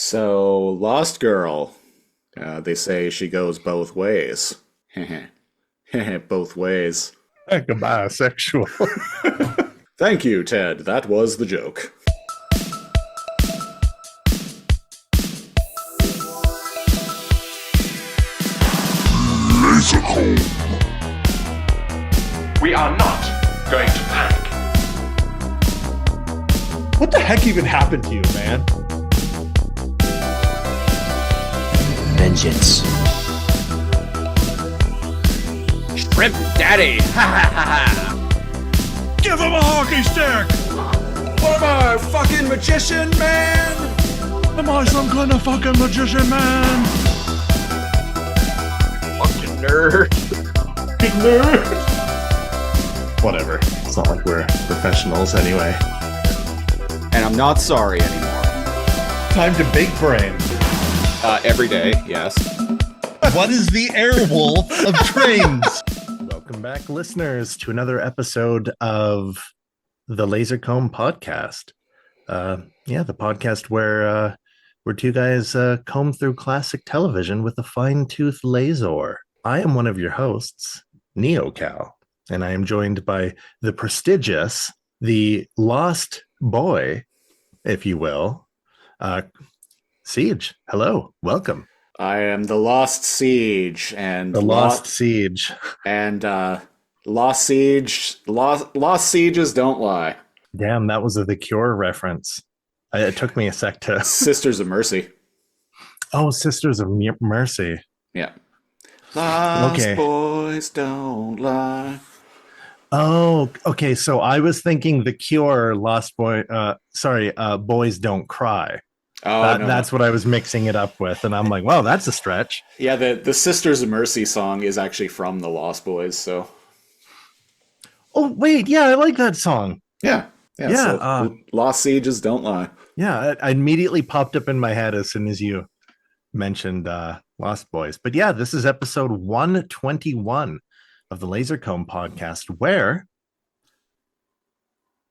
So, Lost Girl. They say she goes both ways. Both ways. Heck, a bisexual. Thank you, Ted. That was the joke. Lazor Comb. We are not going to panic. What the heck even happened to you, man? Vengeance. Shrimp Daddy! Ha ha ha ha! Give him a hockey stick! What am I, a fucking magician, man? Am I some kind of fucking magician, man? Fucking nerd. Whatever. It's not like we're professionals anyway. And I'm not sorry anymore. Time to big brain. Every day, yes. What is the airwolf of trains? Welcome back, listeners, to another episode of the Lazor Comb podcast. The podcast where two guys comb through classic television with a fine-tooth laser. I am one of your hosts, NeoCal, and I am joined by the prestigious, the lost boy, if you will, Siege. Hello, welcome. I am the Lost Siege and The Lost Siege. And Lost Siege. Lost Sieges don't lie. Damn, that was a The Cure reference. It took me a sec to. Sisters of Mercy. Oh, Sisters of Mercy. Yeah. Lost Okay. boys don't lie. Oh, okay. So I was thinking The Cure, Lost Boy. Boys Don't Cry. Oh, no. That's what I was mixing it up with, and I'm like, wow, that's a stretch. Yeah, the Sisters of Mercy song is actually from the Lost Boys, so. Oh, wait, yeah, I like that song. Yeah. So Lost Sieges don't lie. Yeah, I immediately popped up in my head as soon as you mentioned Lost Boys. But yeah, this is episode 121 of the Lazor Comb podcast, where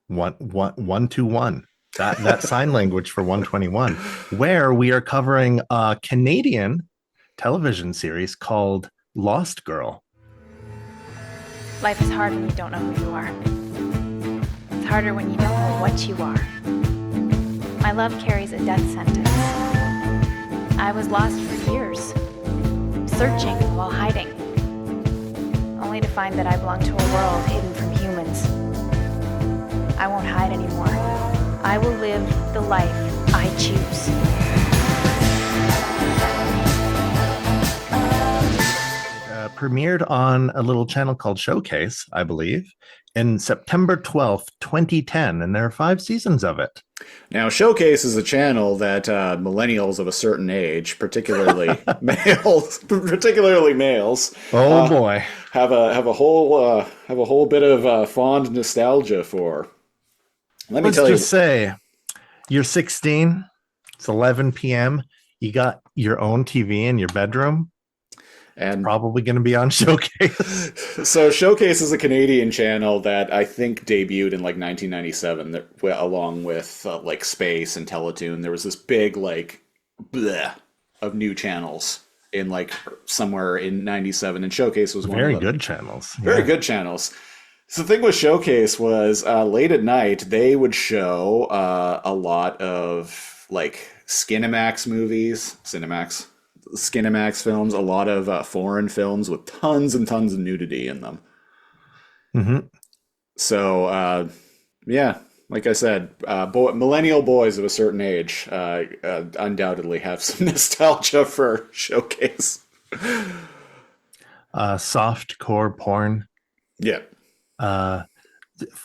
121. That sign language for 121, where we are covering a Canadian television series called Lost Girl. Life is hard when you don't know who you are. It's harder when you don't know what you are. My love carries a death sentence. I was lost for years, searching while hiding, only to find that I belong to a world hidden from humans. I won't hide anymore. I will live the life I choose. Premiered on a little channel called Showcase, I believe, in September 12th, 2010, and there are 5 seasons of it. Now, Showcase is a channel that millennials of a certain age, particularly males, Boy, have a whole bit of fond nostalgia for. Let's just say you're 16, it's 11 p.m., you got your own TV in your bedroom, and probably going to be on Showcase. So Showcase is a Canadian channel that I think debuted in like 1997, along with like Space and Teletoon. There was this big like bleh of new channels in like somewhere in 97, and Showcase was one very of them. good channels. Very good channels. So the thing with Showcase was late at night, they would show a lot of like Skinemax films, a lot of foreign films with tons and tons of nudity in them. Mm-hmm. So, like I said, millennial boys of a certain age undoubtedly have some nostalgia for Showcase. Soft core porn. Yeah.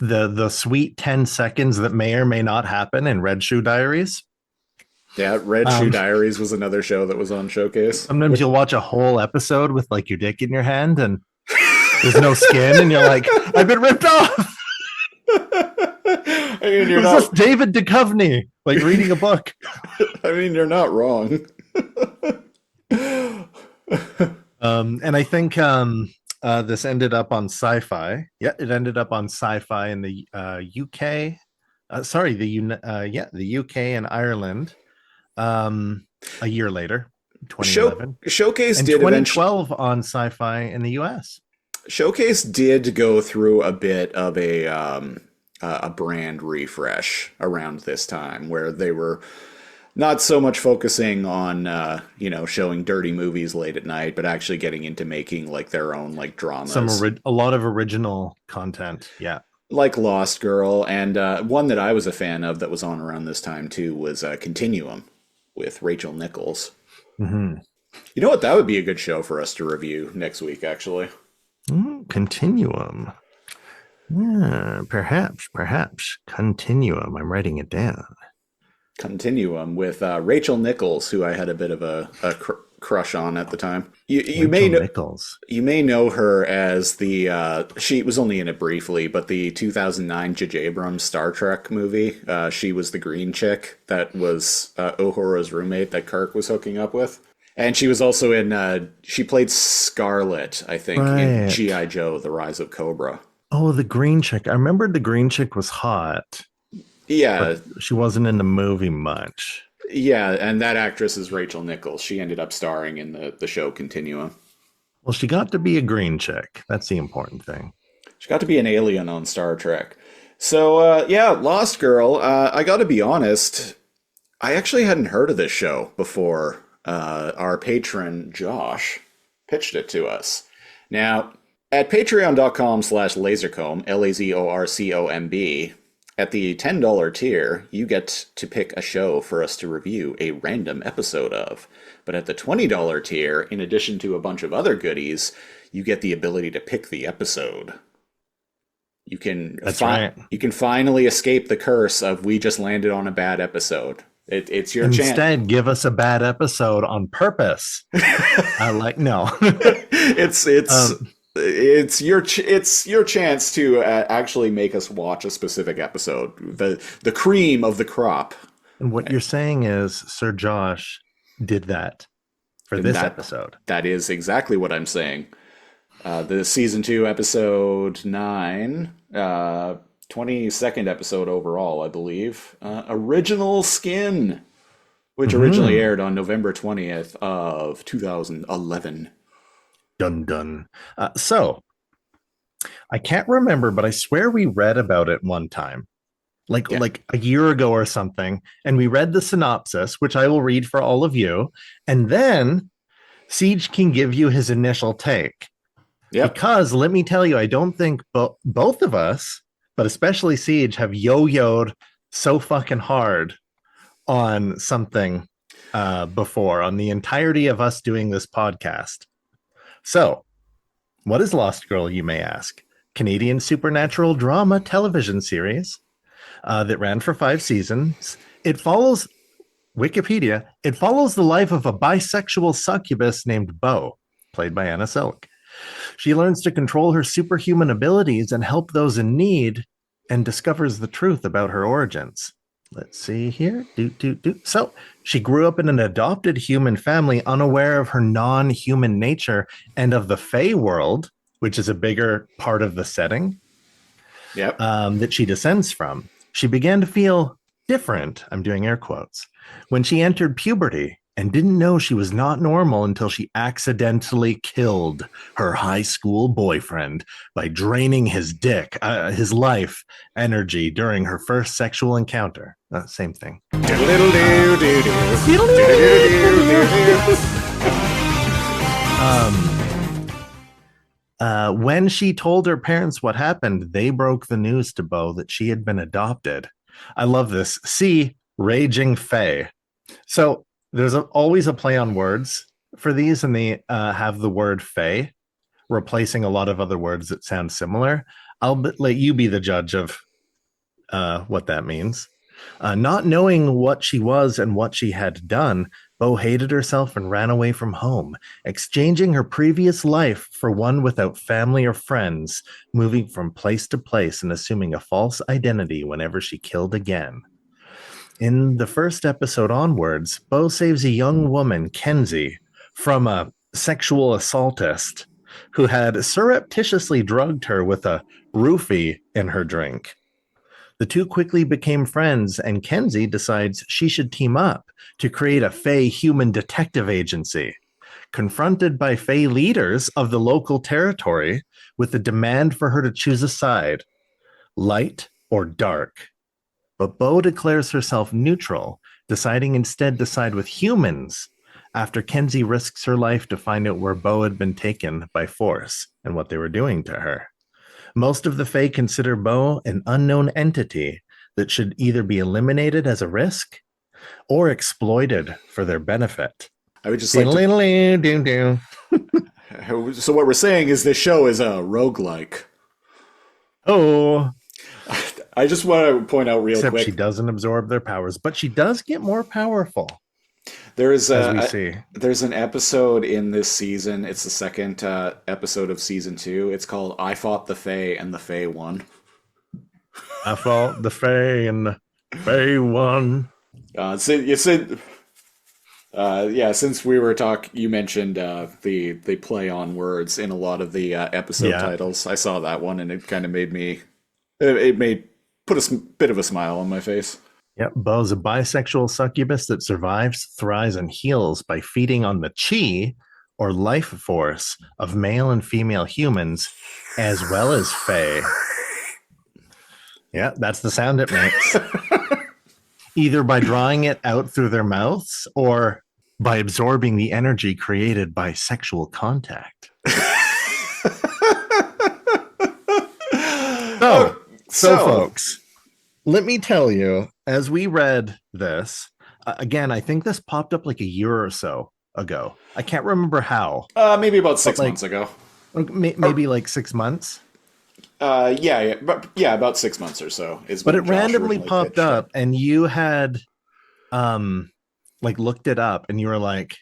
The sweet 10 seconds that may or may not happen in Red Shoe Diaries. Yeah, Red Shoe Diaries was another show that was on Showcase. Sometimes you'll watch a whole episode with like your dick in your hand and there's no skin, and you're like, I've been ripped off. I mean, you're this David Duchovny, like reading a book. I mean, you're not wrong. And I think this ended up on Sci-Fi. Yeah, it ended up on Sci-Fi in the UK. The UK and Ireland. A year later, 2011, Showcase and did eventually. 2012 on Sci-Fi in the US. Showcase did go through a bit of a brand refresh around this time, where they were not so much focusing on showing dirty movies late at night, but actually getting into making like their own like dramas, A lot of original content. Yeah. like Lost Girl, and one that I was a fan of that was on around this time too was Continuum with Rachel Nichols. Mm-hmm. You know what? That would be a good show for us to review next week, actually. Continuum. Yeah, perhaps. Continuum. I'm writing it down. Continuum with Rachel Nichols, who I had a bit of a crush on at the time. Nichols. You may know her as the she was only in it briefly, but the 2009 J.J. Abrams Star Trek movie. She was the green chick that was Uhura's roommate that Kirk was hooking up with. And she was also in, she played Scarlet, I think, in G.I. Joe, The Rise of Cobra. Oh, the green chick. I remembered the green chick was hot. Yeah. She wasn't in the movie much. Yeah, and that actress is Rachel Nichols. She ended up starring in the show Continuum. Well, she got to be a green chick. That's the important thing. She got to be an alien on Star Trek. So, yeah, Lost Girl. I got to be honest, I actually hadn't heard of this show before our patron, Josh, pitched it to us. Now, at patreon.com/lazorcomb, LAZORCOMB, at the $10 tier, you get to pick a show for us to review a random episode of. But at the $20 tier, in addition to a bunch of other goodies, you get the ability to pick the episode. You can you can finally escape the curse of we just landed on a bad episode. It's your chance. Instead, give us a bad episode on purpose. No. It's your chance to actually make us watch a specific episode, the cream of the crop. And what you're saying is Sir Josh did that for this episode. That is exactly what I'm saying. The season 2 episode 9, 22nd episode overall, I believe. Original Skin, which originally aired on November 20th of 2011. Dun dun. So I can't remember, but I swear we read about it one time, like a year ago or something, and we read the synopsis, which I will read for all of you, and then Siege can give you his initial take. Yeah. Because let me tell you, I don't think both of us, but especially Siege, have yo-yoed so fucking hard on something before, on the entirety of us doing this podcast. So, what is Lost Girl, you may ask? Canadian supernatural drama television series that ran for 5 seasons. It follows Wikipedia. It follows the life of a bisexual succubus named Bo, played by Anna Selleck. She learns to control her superhuman abilities and help those in need, and discovers the truth about her origins. Let's see here. So she grew up in an adopted human family, unaware of her non-human nature and of the Fae world, which is a bigger part of the setting that she descends from. She began to feel different, I'm doing air quotes, when she entered puberty, and didn't know she was not normal until she accidentally killed her high school boyfriend by draining his his life energy during her first sexual encounter. Same thing. When she told her parents what happened, they broke the news to Bo that she had been adopted. I love this. See, Raging Fae. So there's always a play on words for these, and they have the word fae replacing a lot of other words that sound similar. I'll let you be the judge of what that means. Not knowing what she was and what she had done, Bo hated herself and ran away from home, exchanging her previous life for one without family or friends, moving from place to place and assuming a false identity whenever she killed again. In the first episode onwards, Bo saves a young woman, Kenzie, from a sexual assaultist who had surreptitiously drugged her with a roofie in her drink. The two quickly became friends, and Kenzie decides she should team up to create a Fae human detective agency. Confronted by Fae leaders of the local territory with the demand for her to choose a side, light or dark. But Bo declares herself neutral, deciding instead to side with humans after Kenzie risks her life to find out where Bo had been taken by force and what they were doing to her. Most of the Fae consider Bo an unknown entity that should either be eliminated as a risk or exploited for their benefit. I would just like to... So what we're saying is this show is a roguelike. Oh, I just want to point out real except quick. she doesn't absorb their powers, but she does get more powerful. There's as we see. There's an episode in this season. It's the second episode of season 2. It's called "I Fought the Fae and the Fae Won." I fought the Fae and the Fae won. Since we were you mentioned the play on words in a lot of the episode titles. I saw that one, and it kind of put a bit of a smile on my face. Yep, Bo's a bisexual succubus that survives, thrives, and heals by feeding on the chi, or life force, of male and female humans, as well as Fae. Yeah, that's the sound it makes. Either by drawing it out through their mouths or by absorbing the energy created by sexual contact. So, folks, let me tell you, as we read this, again, I think this popped up like a year or so ago. I can't remember how. Maybe about 6 months ago. Maybe like 6 months. About 6 months or so. But it randomly popped up, and you had looked it up, and you were like,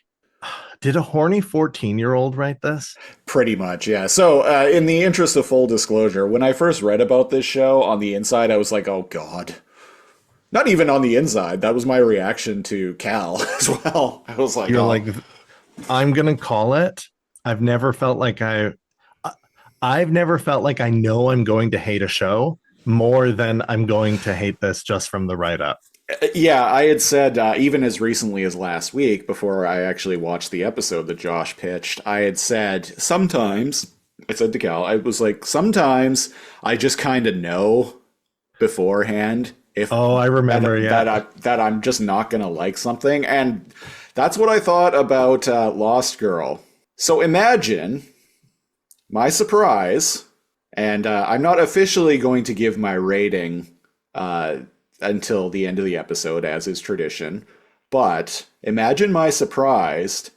did a horny 14-year-old write this? Pretty much, yeah. So, in the interest of full disclosure, when I first read about this show, on the inside, I was like, oh, God. Not even on the inside. That was my reaction to Cal as well. I was like, you're like, I'm going to call it. I've never felt like I know I'm going to hate a show more than I'm going to hate this just from the write-up. Yeah, I had said, even as recently as last week, before I actually watched the episode that Josh pitched, I had said, sometimes, I said to Cal, I was like, sometimes I just kind of know beforehand I remember, that I'm just not going to like something. And that's what I thought about Lost Girl. So imagine my surprise, and I'm not officially going to give my rating until the end of the episode, as is tradition. But imagine my surprise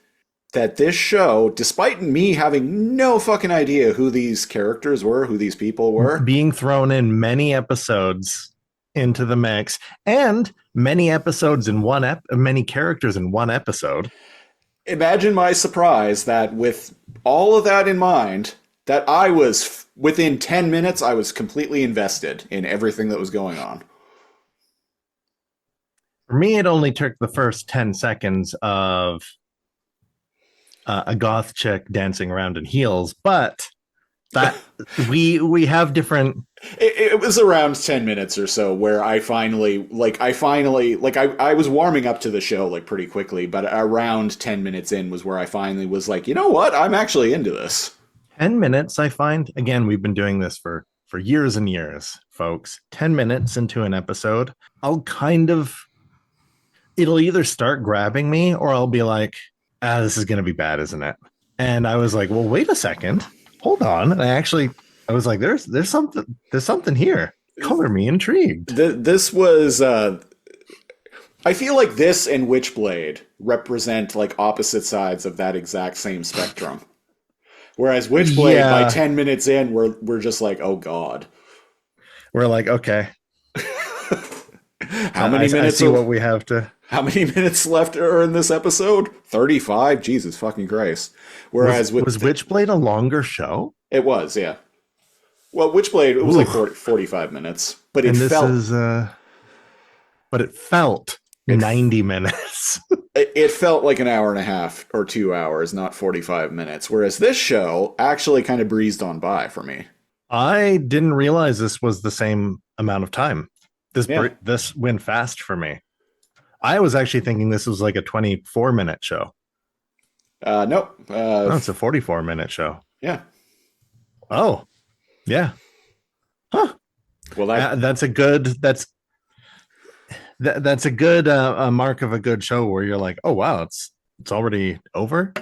that this show, despite me having no fucking idea who these characters were, who these people were, being thrown in many episodes into the mix, and many episodes in many characters in one episode. Imagine my surprise that with all of that in mind, that I was, within 10 minutes, I was completely invested in everything that was going on. For me, it only took the first 10 seconds of a goth chick dancing around in heels, but that we have different. It was around 10 minutes or so where I was warming up to the show pretty quickly, but around 10 minutes in was where I finally was like, you know what? I'm actually into this. 10 minutes, I find. Again, we've been doing this for years and years, folks. 10 minutes into an episode, it'll either start grabbing me or I'll be like, this is going to be bad, isn't it? And I was like, well, wait a second. Hold on. And I was like, there's something here. Color me intrigued. This was, I feel like this and Witchblade represent opposite sides of that exact same spectrum. Whereas Witchblade, by 10 minutes in, we're just like, oh God. We're like, okay. How many minutes? I see what we have to. How many minutes left are in this episode? 35? Jesus fucking Christ. Whereas was Witchblade a longer show? It was, yeah. Well, Witchblade, it was 45 minutes, but it felt 90 minutes. It felt like an hour and a half or 2 hours, not 45 minutes. Whereas this show actually kind of breezed on by for me. I didn't realize this was the same amount of time. Yeah. This went fast for me. I was actually thinking this was like a 24-minute show. Nope. Oh, it's a 44-minute show. Yeah. Oh, yeah. Huh. Well, That's a good. That's a good mark of a good show where you're like, oh wow, it's already over.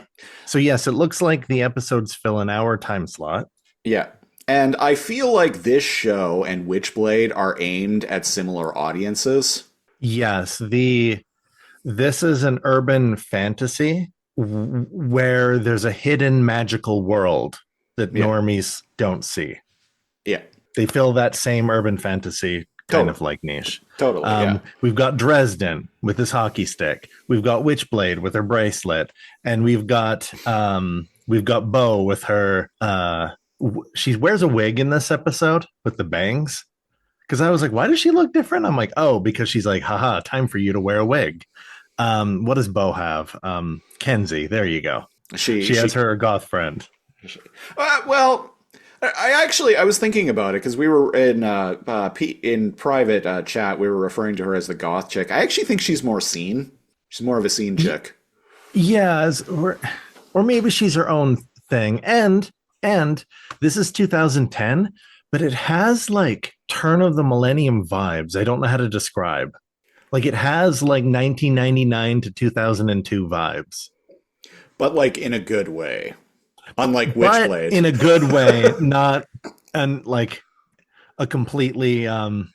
So yes, it looks like the episodes fill an hour time slot. yeah. And I feel like this show and Witchblade are aimed at similar audiences. Yes, this is an urban fantasy where there's a hidden magical world that Yeah. normies don't see. Yeah. They fill that same urban fantasy kind of like niche. Totally. Yeah. We've got Dresden with his hockey stick. We've got Witchblade with her bracelet, and we've got Bo with her. She wears a wig in this episode with the bangs. Because I was like, why does she look different? I'm like, oh, because she's like, haha, time for you to wear a wig. What does Bo have? Kenzie. There you go. She has her goth friend. Well, I was thinking about it because we were in private chat. We were referring to her as the goth chick. I actually think she's more scene. She's more of a scene chick. Yeah, or maybe she's her own thing. And this is 2010, but it has like turn of the millennium vibes. I don't know how to describe. Like it has like 1999 to 2002 vibes. But like in a good way. Unlike Witchblade. In a good way, not and like a completely kind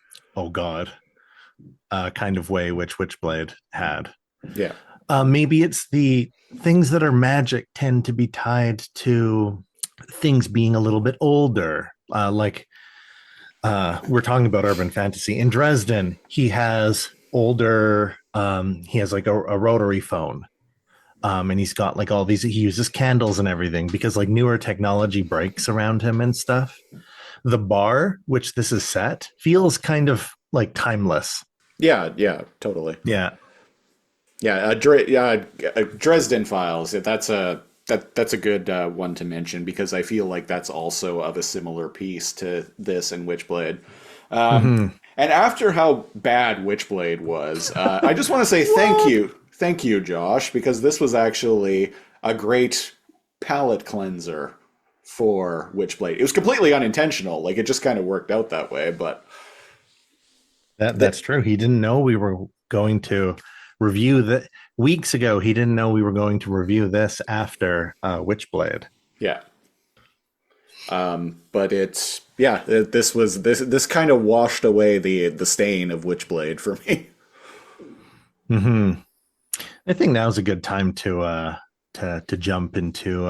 of way which Witchblade had. Yeah. Maybe it's the things that are magic tend to be tied to things being a little bit older. We're talking about urban fantasy. In Dresden, he has older, he has like a rotary phone. And he's got like all these, he uses candles and everything because like newer technology breaks around him and stuff. The bar, which this is set, feels kind of like timeless. Yeah, totally. Yeah. Yeah, Dresden Files. That's a good one to mention because I feel like that's also of a similar piece to this and Witchblade. And after how bad Witchblade was, I just want to say thank you, Josh, because this was actually a great palate cleanser for Witchblade. It was completely unintentional; like it just kind of worked out that way. But that's true. He didn't know we were going to review that weeks ago. He didn't know we were going to review this after Witchblade. Yeah. But this kind of washed away the stain of Witchblade for me. Mm-hmm. I think now's a good time to jump into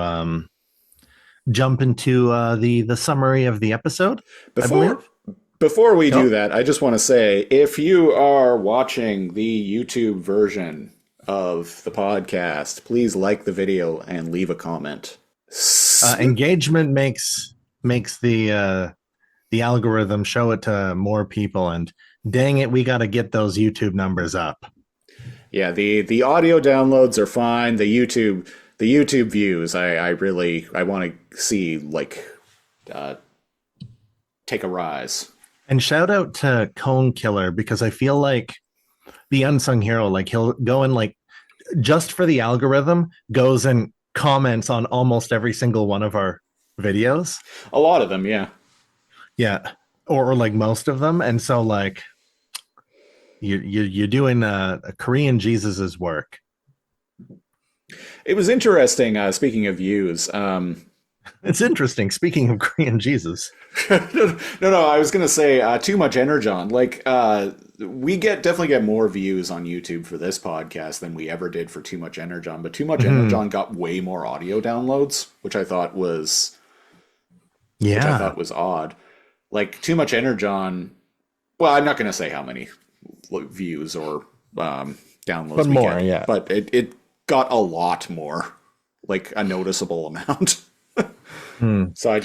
the summary of the episode. Before we do that, I just want to say, if you are watching the YouTube version of the podcast, please like the video and leave a comment. Engagement makes the algorithm show it to more people, and dang it, we got to get those YouTube numbers up. Yeah, the audio downloads are fine. The YouTube views, I want to see like take a rise. And shout out to Cone Killer, because I feel like the unsung hero, like he'll go and like just for the algorithm goes and comments on almost every single one of our videos. A lot of them, yeah. Yeah. Or like most of them. And so like you're doing a Korean Jesus's work. It was interesting, speaking of views. It's interesting. Speaking of Korean Jesus. No, I was going to say Too Much Energon. Like, we definitely get more views on YouTube for this podcast than we ever did for Too Much Energon. But Too Much Energon got way more audio downloads, which I thought was odd. Like, Too Much Energon. Well, I'm not going to say how many views or downloads but we more, get, yeah. but it got a lot more, like a noticeable amount. So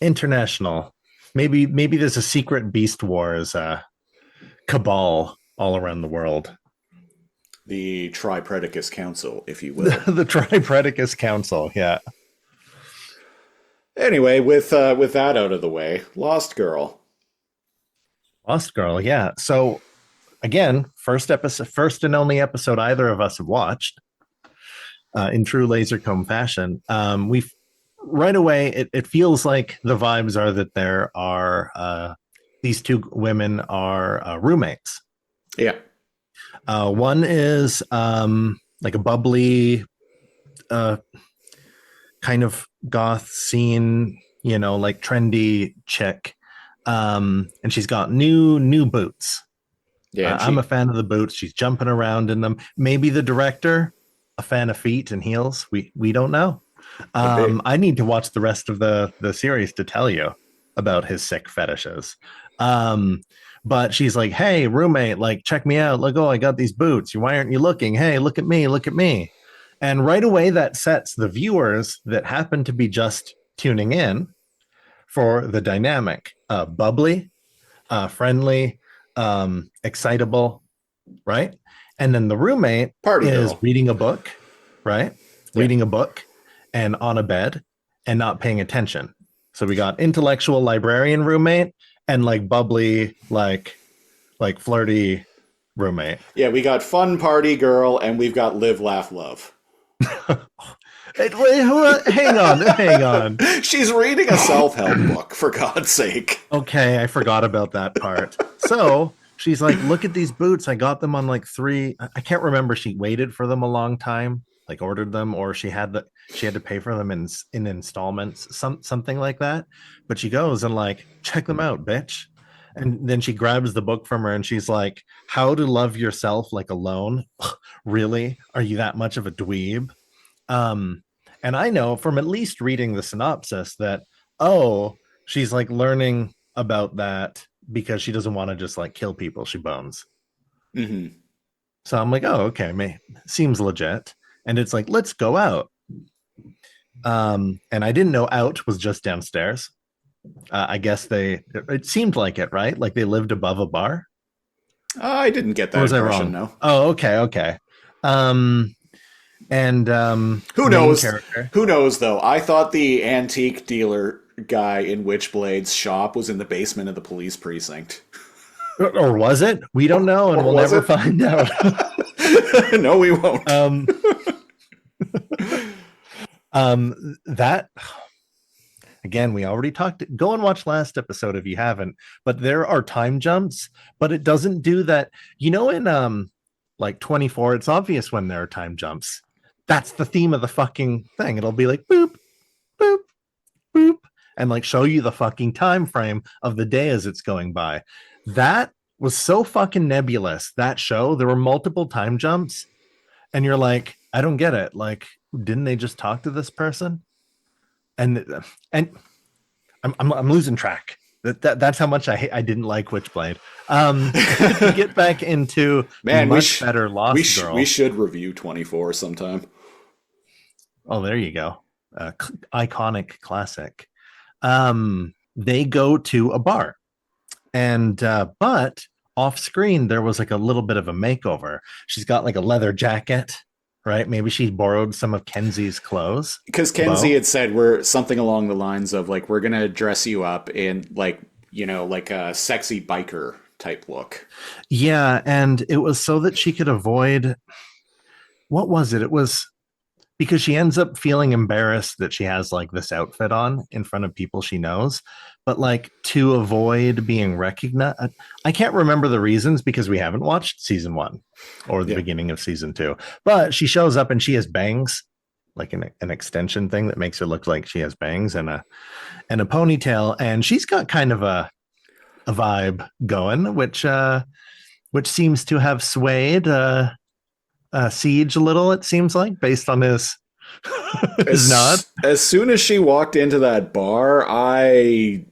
international. Maybe there's a secret Beast Wars cabal all around the world. The Tripredicus Council, if you will. The Tripredicus Council, yeah. Anyway, with that out of the way, Lost Girl. Lost Girl, yeah. So again, first and only episode either of us have watched, in true Laser Comb fashion. We right away it feels like the vibes are that there are these two women are roommates. Yeah. One is like a bubbly, kind of goth scene, like trendy chick. And she's got new boots. Yeah. I'm a fan of the boots. She's jumping around in them. Maybe the director, a fan of feet and heels. We don't know. I need to watch the rest of the series to tell you about his sick fetishes. But she's like, "Hey, roommate, like, check me out. Look, oh, I got these boots. Why aren't you looking? Hey, look at me, look at me." And right away, that sets the viewers that happen to be just tuning in for the dynamic, bubbly, friendly, excitable, right? And then the roommate Party is girl. reading a book, right? Yeah. Reading a book and on a bed and not paying attention. So we got intellectual librarian roommate and like bubbly, like flirty roommate. Yeah, we got fun party girl, and we've got live, laugh, love. Hang on. She's reading a self-help book, for God's sake. Okay, I forgot about that part. So she's like, "Look at these boots. I got them on like 3. I can't remember. She waited for them a long time, like ordered them, or she had to pay for them in installments, something like that. But she goes and like, check them out, bitch." And then she grabs the book from her and she's like, "How to Love Yourself Like Alone." Really? Are you that much of a dweeb? And I know from at least reading the synopsis that, oh, she's like learning about that because she doesn't want to just like kill people she bones. Mm-hmm. So I'm like, oh, okay, seems legit. And it's like, let's go out. And I didn't know out was just downstairs. I guess it seemed like it, right? Like they lived above a bar. I didn't get that Or was I impression, wrong? no. Oh, okay. And Who main knows? character. Who knows, though? I thought the antique dealer guy in Witchblade's shop was in the basement of the police precinct. Or was it? We don't know, and Or we'll was never it? find out. No, we won't. That again, we already talked. Go and watch last episode if you haven't. But there are time jumps, but it doesn't do that. In like 24, it's obvious when there are time jumps. That's the theme of the fucking thing. It'll be like boop, boop, boop, and like show you the fucking time frame of the day as it's going by. That was so fucking nebulous. That show, there were multiple time jumps, and you're like, I don't get it. Like, didn't they just talk to this person? And I'm losing track. That's how much I didn't like Witchblade. To get back into better Lost Girl. We should review 24 sometime. Oh, there you go. Iconic classic. They go to a bar, and but off screen there was like a little bit of a makeover. She's got like a leather jacket, right? Maybe she borrowed some of Kenzie's clothes. Because Kenzie had said we're something along the lines of like, we're gonna dress you up in like a sexy biker type look. Yeah, and it was so that she could avoid, what was it? It was because she ends up feeling embarrassed that she has like this outfit on in front of people she knows, but like to avoid being recognized. I can't remember the reasons because we haven't watched season 1 or the beginning of season 2, but she shows up and she has bangs, like an extension thing that makes her look like she has bangs and a ponytail, and she's got kind of a vibe going, which seems to have swayed Siege a little, it seems like, based on his nod. As soon as she walked into that bar, Anna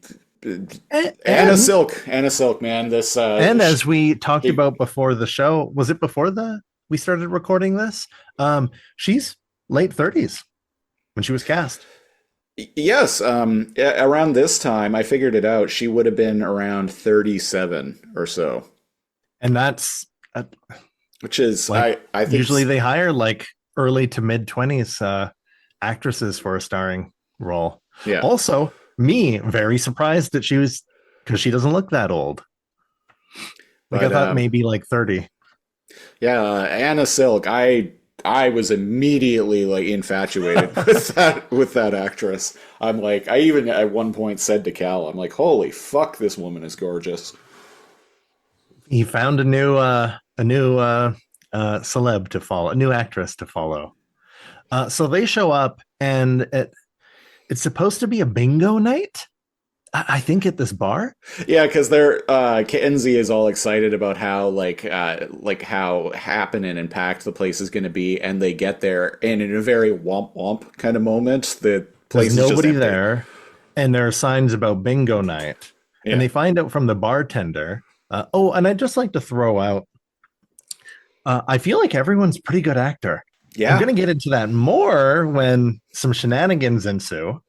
Silk, man. This and as we talked about before the show, was it before we started recording this? She's late 30s when she was cast. Yes, around this time, I figured it out. She would have been around 37 or so, and that's which is like, I think usually they hire like early to mid 20s actresses for a starring role. Yeah. Also, me very surprised that she was, because she doesn't look that old. Like I But thought maybe like 30. yeah, Anna Silk, I was immediately like infatuated with that actress. I'm like, I even at one point said to Cal, I'm like, holy fuck, this woman is gorgeous. He found a new celeb to follow, a new actress to follow. So they show up, and it's supposed to be a bingo night. I think at this bar. Yeah, because they're Kenzie is all excited about how how happening and packed the place is going to be, and they get there, and in a very womp womp kind of moment, the place There's is just nobody empty. there, and there are signs about bingo night. Yeah. And they find out from the bartender. And I'd just like to throw out. I feel like everyone's a pretty good actor. Yeah, I'm going to get into that more when some shenanigans ensue.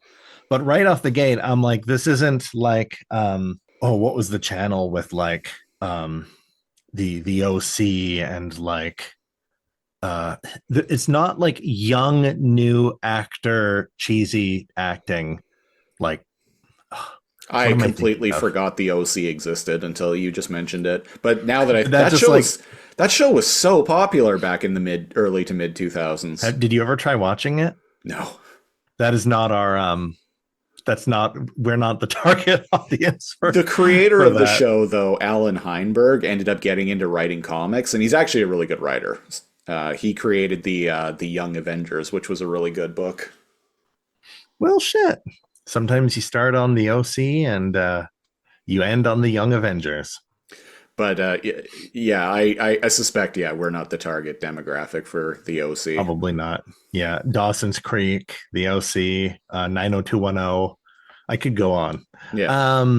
But right off the gate, I'm like, this isn't like, what was the channel with like the OC and like, it's not like young new actor cheesy acting. Like, I what am I completely thinking of? forgot the OC existed until you just mentioned it. But now that That that show was so popular back in the early to mid 2000s. Did you ever try watching it? No. That is not our we're not the target audience for The creator for of the that. show, though, Alan Heinberg, ended up getting into writing comics, and he's actually a really good writer. He created the Young Avengers, which was a really good book. Well, shit. Sometimes you start on the OC and you end on the Young Avengers. But yeah, I suspect, yeah, we're not the target demographic for the OC. Probably not. Yeah, Dawson's Creek, the OC, 90210. I could go on. Yeah.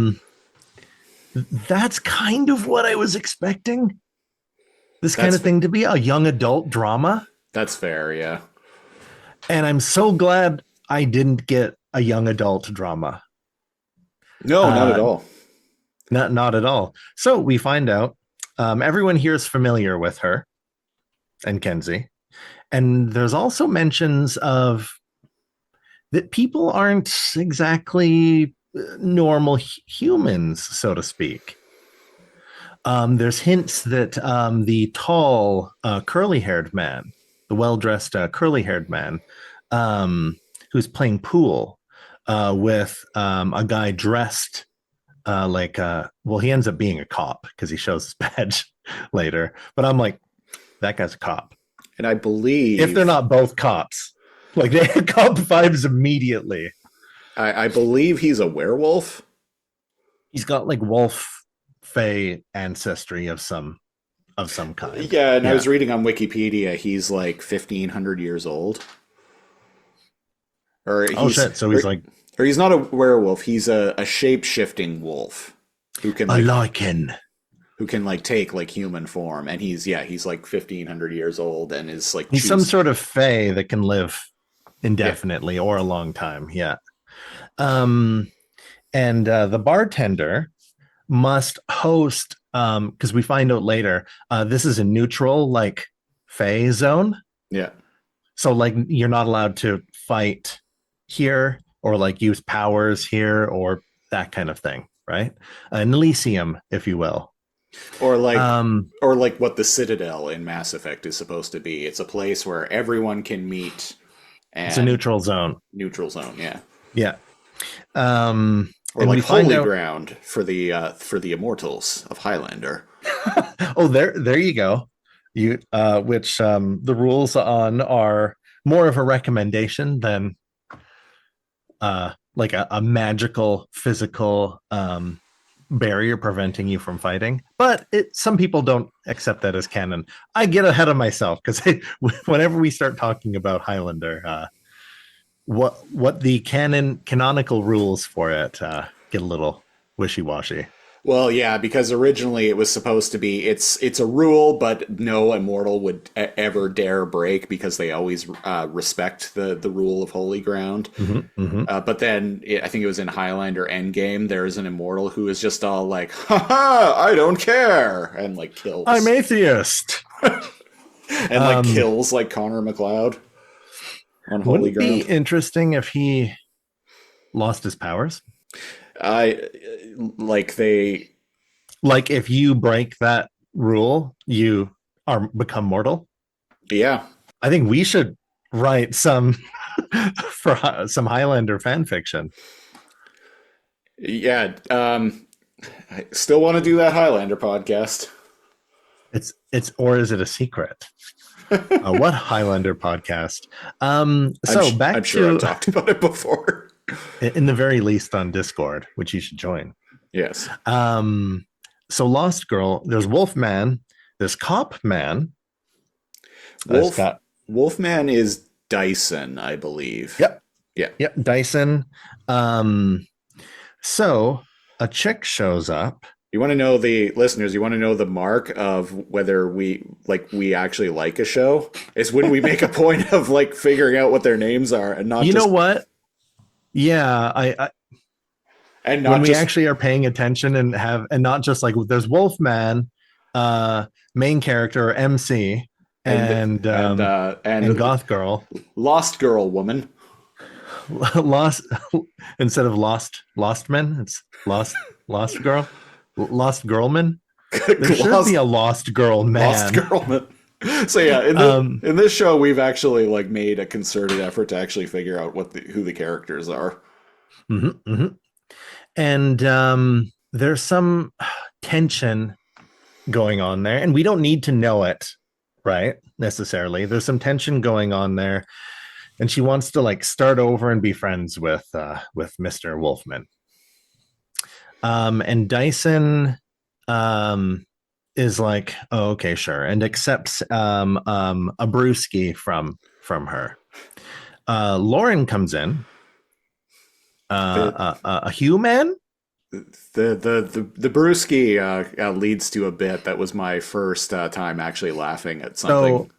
That's kind of what I was expecting. This kind That's- of thing to be a young adult drama. That's fair, yeah. And I'm so glad I didn't get a young adult drama. No, not at all. Not at all. So we find out everyone here is familiar with her and Kenzie. And there's also mentions of that people aren't exactly normal humans, so to speak. There's hints that the tall, curly-haired man, the well-dressed, curly-haired man, who's playing pool with a guy dressed he ends up being a cop because he shows his badge later. But I'm like, that guy's a cop. And I believe If they're not both cops, like they have cop vibes immediately. I believe he's a werewolf. He's got like wolf fey ancestry of some kind. Yeah, and I was reading on Wikipedia, he's like 1,500 years old. Or So he's like, or he's not a werewolf. He's a shape-shifting wolf who can a lichen. who can like take like human form, and he's like 1,500 years old and is like He's some sort of fey that can live indefinitely or a long time. Yeah. And the bartender must host because we find out later this is a neutral like fey zone. Yeah. So like you're not allowed to fight here or like use powers here or that kind of thing, right? An Elysium, if you will. Or like what the Citadel in Mass Effect is supposed to be. It's a place where everyone can meet. And It's a neutral zone. Neutral zone, yeah. Yeah. Or like holy ground for the immortals of Highlander. Oh, there you go. Which the rules on are more of a recommendation than like a magical physical barrier preventing you from fighting. But some people don't accept that as canon. I get ahead of myself because whenever we start talking about Highlander, what the canonical rules for it get a little wishy-washy. Well, yeah, because originally it was supposed to be it's a rule, but no immortal would ever dare break because they always respect the rule of holy ground. Mm-hmm, mm-hmm. But then I think it was in Highlander Endgame. There's an immortal who is just all like, "Ha ha! I don't care," and like kills. I'm atheist. And like kills like Connor McLeod on holy Wouldn't ground. it be interesting if he lost his powers? Like Like if you break that rule, you are become mortal. Yeah. I think we should write some for some Highlander fan fiction. Yeah. I still want to do that Highlander podcast. It's or is it a secret? What Highlander podcast? Back I'm sure to I've talked about it before. in the very least on Discord, which you should join. Yes. So Lost Girl, there's Wolfman, there's Cop Man. Wolfman is Dyson, I believe. Yep. Yeah. Yep. Dyson. So a chick shows up. You want to know the listeners, you want to know the mark of whether we actually like a show? Is when we make a point of like figuring out what their names are and not you just, know what? Yeah, I and not when we just, actually are paying attention and not just like there's Wolfman, main character or MC, and Goth Girl, Lost Girl woman. Lost instead of Lost Men, it's Lost Girl, Lost Girlman. There should be a Lost Girl Man. Lost Girl man. So yeah, in this show, we've actually like made a concerted effort to actually figure out who the characters are. Mm-hmm, mm-hmm. And there's some tension going on there, and we don't need to know it, right? Necessarily, there's some tension going on there, and she wants to like start over and be friends with Mr. Wolfman. And Dyson is like, oh, okay, sure, and accepts a brewski from her. Lauren comes in, a human. The brewski leads to a bit that was my first time actually laughing at something. So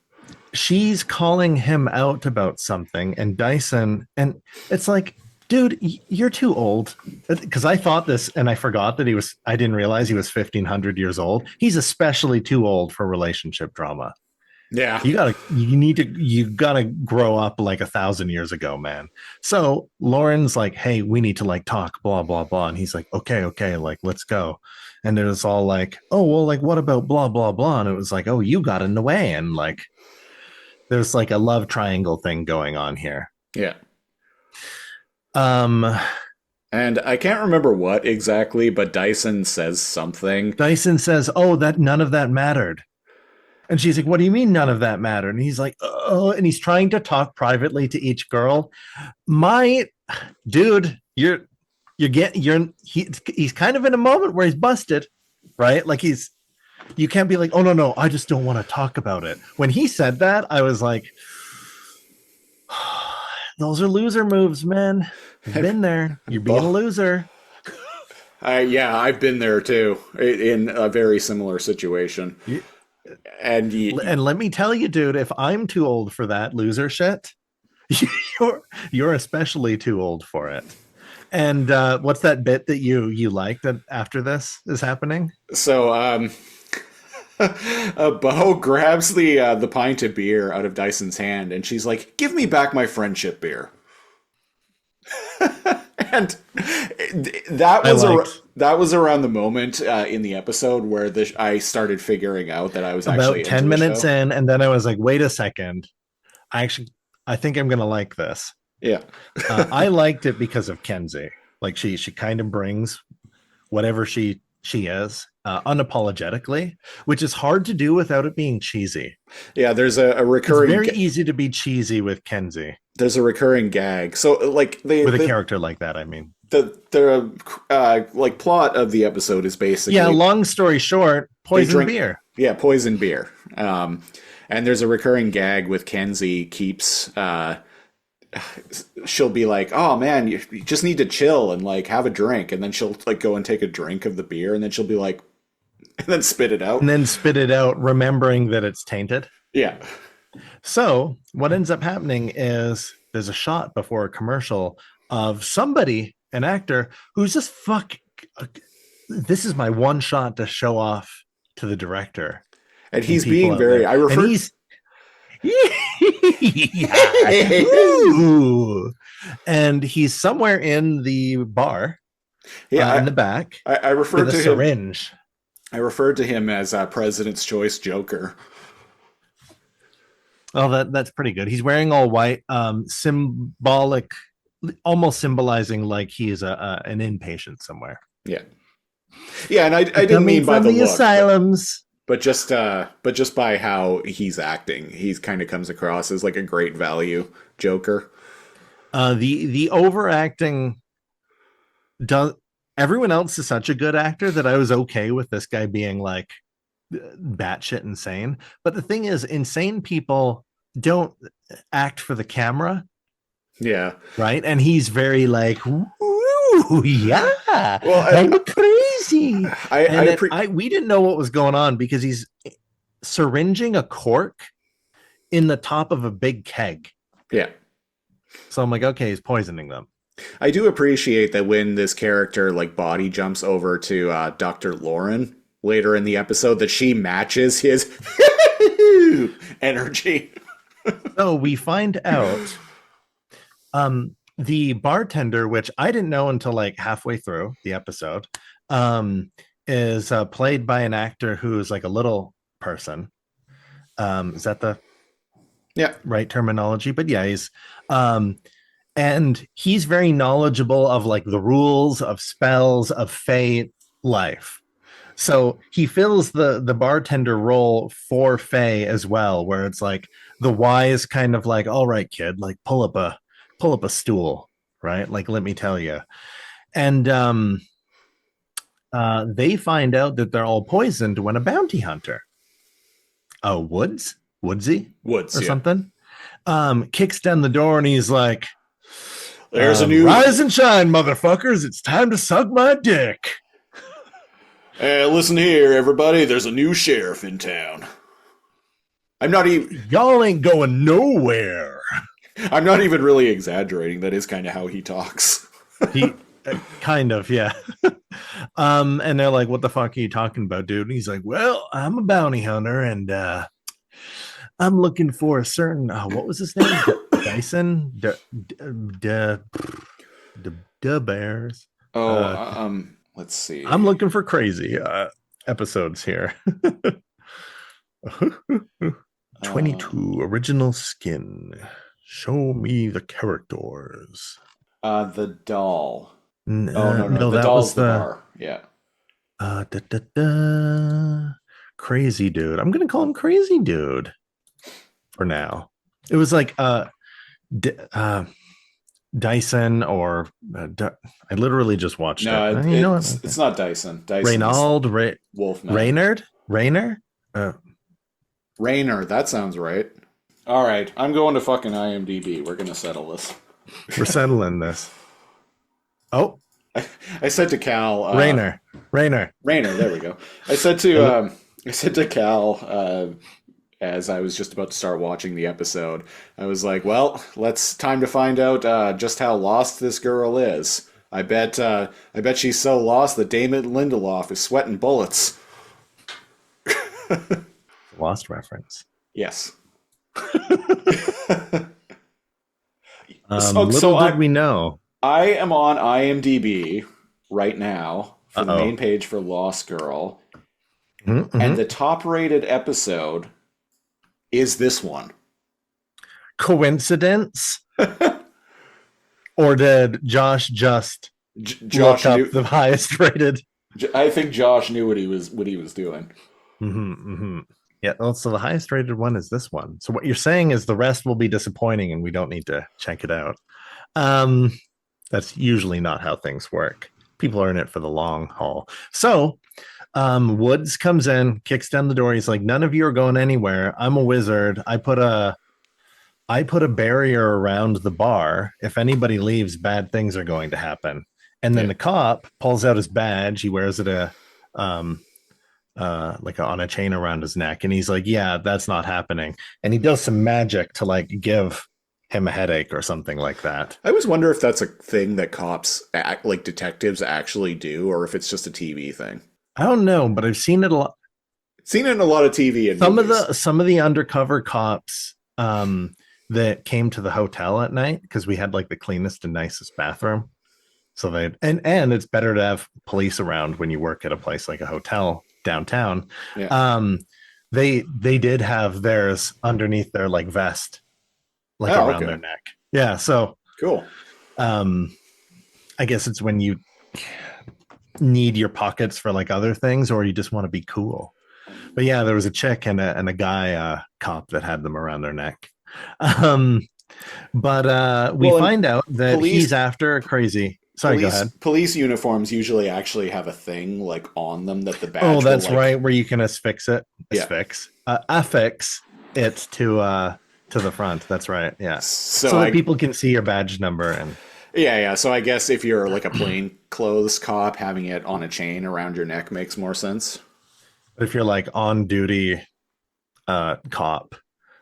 she's calling him out about something, and Dyson, and it's like, dude, you're too old. Because I thought this, and I forgot that I didn't realize he was 1,500 years old. He's especially too old for relationship drama. Yeah. You gotta grow up like 1,000 years ago, man. So Lauren's like, hey, we need to like talk, blah, blah, blah. And he's like, okay, like, let's go. And it was all like, oh, well, like, what about blah, blah, blah? And it was like, oh, you got in the way. And like, there's like a love triangle thing going on here. Yeah. And I can't remember what exactly, but Dyson says something. Dyson says, oh, that none of that mattered. And she's like, what do you mean none of that mattered? And he's like, oh, and he's trying to talk privately to each girl. My dude, he's kind of in a moment where he's busted, right? Like you can't be like, oh no, I just don't want to talk about it. When he said that, I was like, those are loser moves, man. You've been there. You're being a loser. I've been there too, in a very similar situation. And let me tell you, dude, if I'm too old for that loser shit, you're especially too old for it. And what's that bit that you like that after this is happening? So Bo grabs the pint of beer out of Dyson's hand, and she's like, "Give me back my friendship beer." And that was around the moment in the episode where I started figuring out that I was actually about 10 minutes in, and then I was like, wait a second, I think I'm gonna like this. Yeah. I liked it because of Kenzie. Like she kind of brings whatever she is unapologetically, which is hard to do without it being cheesy. Yeah, there's a recurring. It's very easy to be cheesy with Kenzie. There's a recurring gag. So like with a character like that, I mean, the like plot of the episode is basically, yeah. Long story short, poison beer. Yeah, poison beer. And there's a recurring gag with Kenzie keeps. She'll be like, "Oh man, you just need to chill and like have a drink," and then she'll like go and take a drink of the beer, and then she'll be like, and then spit it out, remembering that it's tainted. Yeah. So what ends up happening is there's a shot before a commercial of somebody, an actor, who's just this is my one shot to show off to the director, and he's being very. I refer. And he's somewhere in the bar, in the back. I refer to syringe. I referred to him as President's Choice Joker. Oh, that's pretty good. He's wearing all white, symbolic, almost symbolizing like he is an inpatient somewhere. Yeah, yeah, and I didn't Coming mean by from the the look, asylums. but just by how he's acting, he kind of comes across as like a great value Joker. The overacting does. Everyone else is such a good actor that I was okay with this guy being like batshit insane. But the thing is, insane people don't act for the camera, Yeah. right? And he's very like, ooh, yeah, Well, I'm crazy. I We didn't know what was going on because he's syringing a cork in the top of a big keg. yeah. So I'm like, okay, he's poisoning them. I do appreciate that when this character like body jumps over to Dr. Lauren later in the episode, that she matches his energy. So we find out the bartender, which I didn't know until like halfway through the episode, is played by an actor who's like a little person. Is that the right terminology? But yeah, he's and he's very knowledgeable of like the rules of spells of fate life. So he fills the bartender role for Faye as well, where it's like the wise kind of like, all right, kid, like pull up a stool, right? Like, let me tell you. And they find out that they're all poisoned when a bounty hunter, Woodsy or something, kicks down the door and he's like, there's a new rise and shine, motherfuckers. It's time to suck my dick. Hey, listen here, everybody. There's a new sheriff in town. Y'all ain't going nowhere. I'm not even really exaggerating. That is kind of how he talks. He kind of, yeah. And they're like, what the fuck are you talking about, dude? And he's like, well, I'm a bounty hunter and I'm looking for a certain what was his name? Dyson? The Bears. Let's see. I'm looking for crazy episodes here. 22 original skin. Show me the characters. The doll. No, the that doll's was the bar. Yeah. Crazy dude. I'm gonna call him Crazy Dude for now. It was like Dyson or I literally just watched it. It's not Dyson. Reynald, Wolfman. Rayner. Rayner. That sounds right. All right, I'm going to fucking IMDb. We're gonna settle this. We're settling this. Oh, I said to Cal. Rayner. There we go. I said to Cal as I was just about to start watching the episode. I was like, "Well, time to find out just how lost this girl is. I bet she's so lost that Damon Lindelof is sweating bullets." Lost reference. Yes. Little did we know. I am on IMDb right now for the main page for Lost Girl. Mm-hmm. And the top-rated episode is this one. Coincidence? Or did Josh just Josh look up the highest rated? I think Josh knew what he was doing. Mm-hmm, mm-hmm. Yeah, well, so the highest rated one is this one. So what you're saying is the rest will be disappointing and we don't need to check it out. That's usually not how things work. People are in it for the long haul. So Woods comes in, kicks down the door. He's like, none of you are going anywhere. I'm a wizard. I put a barrier around the bar. If anybody leaves, bad things are going to happen. And then the cop pulls out his badge. He wears it on a chain around his neck. And he's like, yeah, that's not happening. And he does some magic to like give him a headache or something like that. I always wonder if that's a thing that cops like detectives actually do, or if it's just a TV thing. I don't know, but I've seen it a lot. Seen it in a lot of TV and some of the undercover cops that came to the hotel at night, because we had like the cleanest and nicest bathroom. So and it's better to have police around when you work at a place like a hotel downtown. Yeah. They did have theirs underneath their like vest, like Oh, around okay. their neck. Yeah, so Cool. I guess it's when you need your pockets for like other things, or you just want to be cool. But yeah, there was a chick and a guy cop that had them around their neck. Um, but we Well, and find out that police he's after crazy. Sorry, go ahead. police uniforms usually actually have a thing like on them that the badge Oh, will, that's like, right, where you can affix Yeah. it to the front. That's right. Yeah, So so that I people can see your badge number. And yeah. So I guess if you're like a plain clothes cop, having it on a chain around your neck makes more sense. if you're like on duty cop,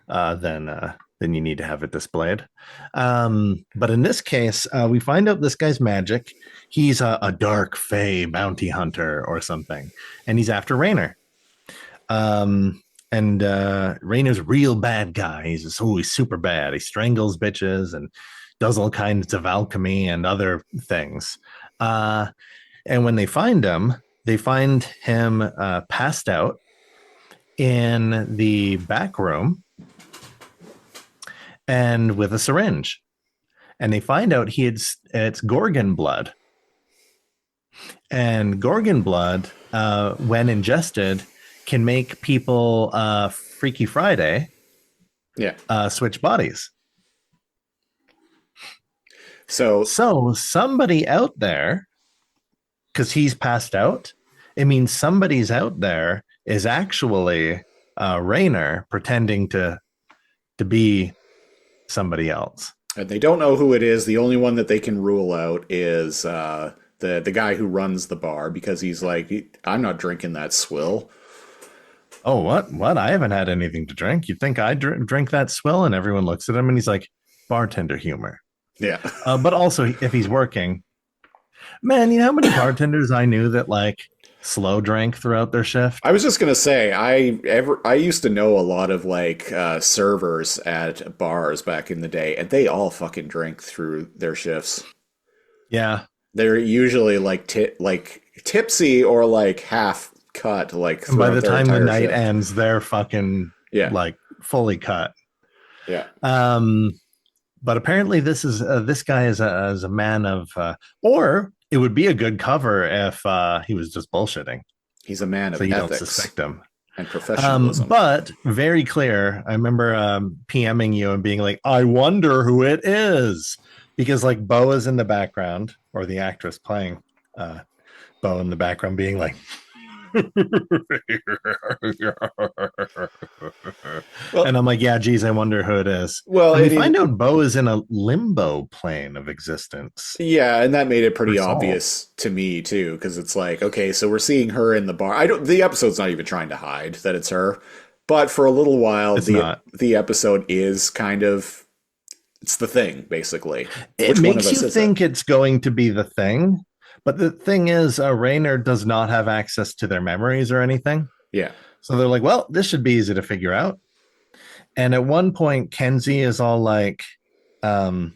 then you need to have it displayed. But in this case, we find out this guy's magic. He's a dark fae bounty hunter or something, and he's after Raynor. And Raynor's a real bad guy. He's super bad. He strangles bitches and does all kinds of alchemy and other things. And when they find him passed out in the back room and with a syringe. And they find out it's Gorgon blood. And Gorgon blood, when ingested, can make people Freaky Friday switch bodies. So somebody out there, because he's passed out, it means somebody's out there is actually Raynor pretending to be somebody else. And they don't know who it is. The only one that they can rule out is the guy who runs the bar, because he's like, I'm not drinking that swill. Oh, what? I haven't had anything to drink. You'd think I drink that swill? And everyone looks at him and he's like, bartender humor. Yeah. But also, if he's working, man, you know how many bartenders I knew that like slow drank throughout their shift? I was just gonna say, I used to know a lot of like servers at bars back in the day, and they all fucking drink through their shifts. Yeah, they're usually like tipsy or like half cut. Like, and by the time the night shift ends, they're fucking like fully cut. Yeah. But apparently, this guy is a man of, or it would be a good cover if he was just bullshitting. He's a man of so you ethics don't suspect him and professionalism. But very clear. I remember PMing you and being like, I wonder who it is, because like Bo is in the background, or the actress playing Bo in the background, being like. Well, and I'm like, yeah, geez, I wonder who it is. Well, and we find out Bo is in a limbo plane of existence. Yeah, and that made it pretty obvious to me too, because it's like, okay, so we're seeing her in the bar. The episode's not even trying to hide that it's her, but for a little while, the episode is kind of, it's the thing, basically. It makes you think it's going to be the thing. But the thing is, Raynor does not have access to their memories or anything. Yeah. So they're like, well, this should be easy to figure out. And at one point, Kenzie is all like, oh,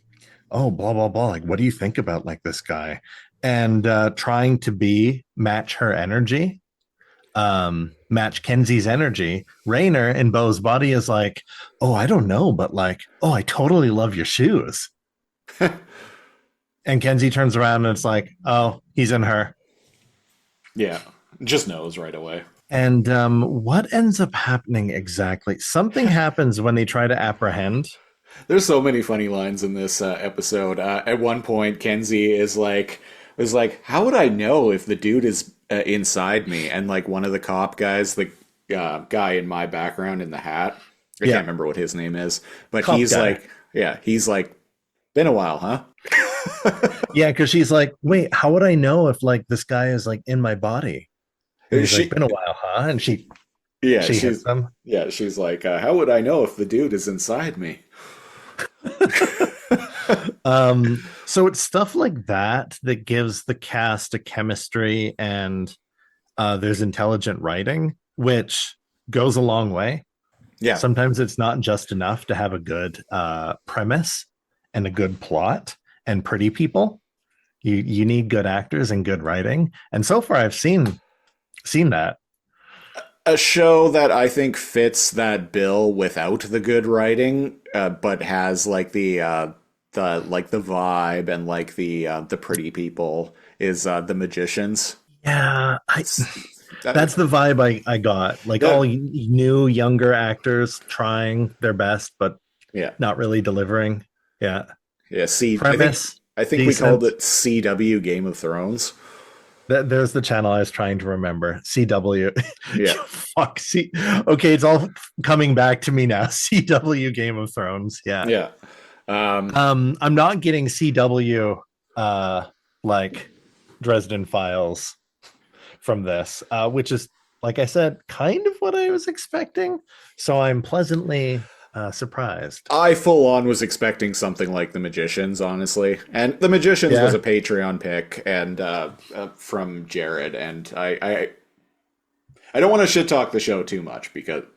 blah, blah, blah. Like, what do you think about like this guy? And trying to match her energy, match Kenzie's energy. Raynor in Bo's body is like, oh, I don't know, but like, oh, I totally love your shoes. And Kenzie turns around and it's like, oh, he's in her. Yeah, just knows right away. And what ends up happening exactly? Something happens when they try to apprehend. There's so many funny lines in this episode. At one point, Kenzie is like, how would I know if the dude is inside me? And like one of the cop guys, the guy in my background in the hat, I can't remember what his name is, but cop he's guy. He's like, been a while, huh? Yeah, because she's like, wait, how would I know if like this guy is like in my body? And he's like, been a while, huh? And she hits them. Yeah, she's like, how would I know if the dude is inside me? So it's stuff like that gives the cast a chemistry, and there's intelligent writing, which goes a long way. Yeah. Sometimes it's not just enough to have a good premise and a good plot and pretty people. You need good actors and good writing. And so far I've seen that. a show that I think fits that bill without the good writing, but has like the vibe and like the pretty people is The Magicians. Yeah, That, that's the vibe I got. Like all that new younger actors trying their best, but yeah not really delivering. Yeah. yeah. See, Premise I think we called decent. it CW Game of Thrones. There's the channel I was trying to remember. CW. Yeah, Fuck. Okay, it's all coming back to me now. CW Game of Thrones. Yeah. yeah. I'm not getting CW like Dresden Files from this, which is, like I said, kind of what I was expecting. So I'm pleasantly surprised. I full on was expecting something like The Magicians, honestly, and The Magicians was Yeah. a Patreon pick and from Jared, and I don't want to shit talk the show too much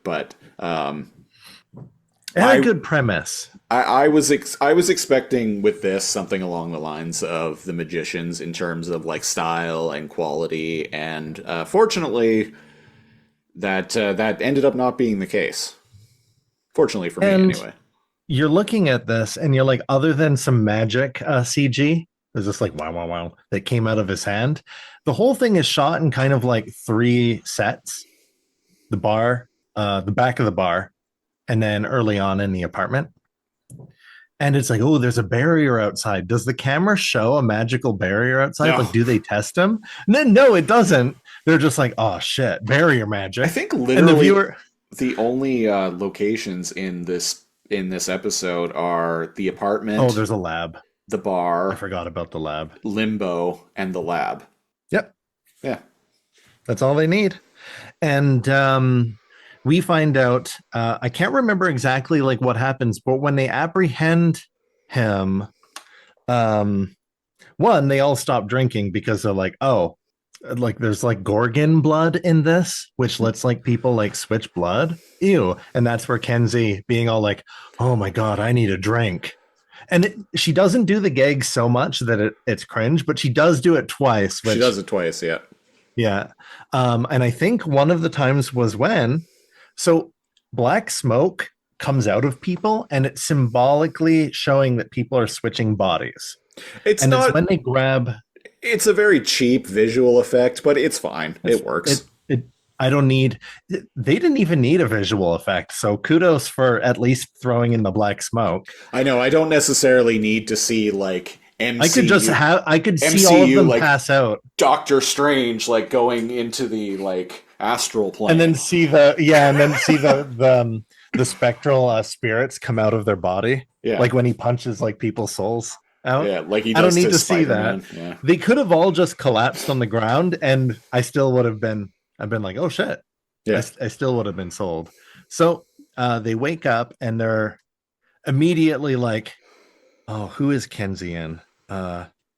but It had I- a good premise. I was expecting with this something along the lines of The Magicians in terms of like style and quality, and fortunately, that ended up not being the case. Fortunately for me, And anyway. you're looking at this and you're like, other than some magic CG, there's just like wow, wow, wow that came out of his hand. The whole thing is shot in kind of like 3 sets: the bar, the back of the bar, and then early on in the apartment. And it's like, oh, there's a barrier outside. Does the camera show a magical barrier outside? No. Like, do they test them? No, it doesn't. They're just like, oh shit, barrier magic. I think and the literally viewer, the only locations in this episode are the apartment, oh, there's a lab. the I bar, forgot about the lab. Limbo, and the lab. Yep. Yeah. That's all they need. And we find out, I can't remember exactly like what happens, but when they apprehend him, one, they all stop drinking because they're like, oh, like there's like Gorgon blood in this, which lets like people like switch blood. Ew. And that's where Kenzie being all like, oh my God, I need a drink. And she doesn't do the gag so much that it's cringe, but she does do it twice. Which, She does it twice, yeah. yeah. And I think one of the times was when, so black smoke comes out of people and it's symbolically showing that people are switching bodies. It's And not it's when they grab, it's a very cheap visual effect, but it's fine. It works. I don't need, they didn't even need a visual effect. So kudos for at least throwing in the black smoke. I know I don't necessarily need to see like MCU, I could see all of MCU, them like, pass out Doctor Strange like going into the like astral plane. and then see the spectral spirits come out of their body. Yeah. Like when he punches like people's souls out. Yeah, like he I does don't need to to see Spider-Man. that. Yeah. They could have all just collapsed on the ground and I still would have been, I've been like, oh shit. Yeah. I still would have been sold. So they wake up and they're immediately like, oh, who is Kenzie in?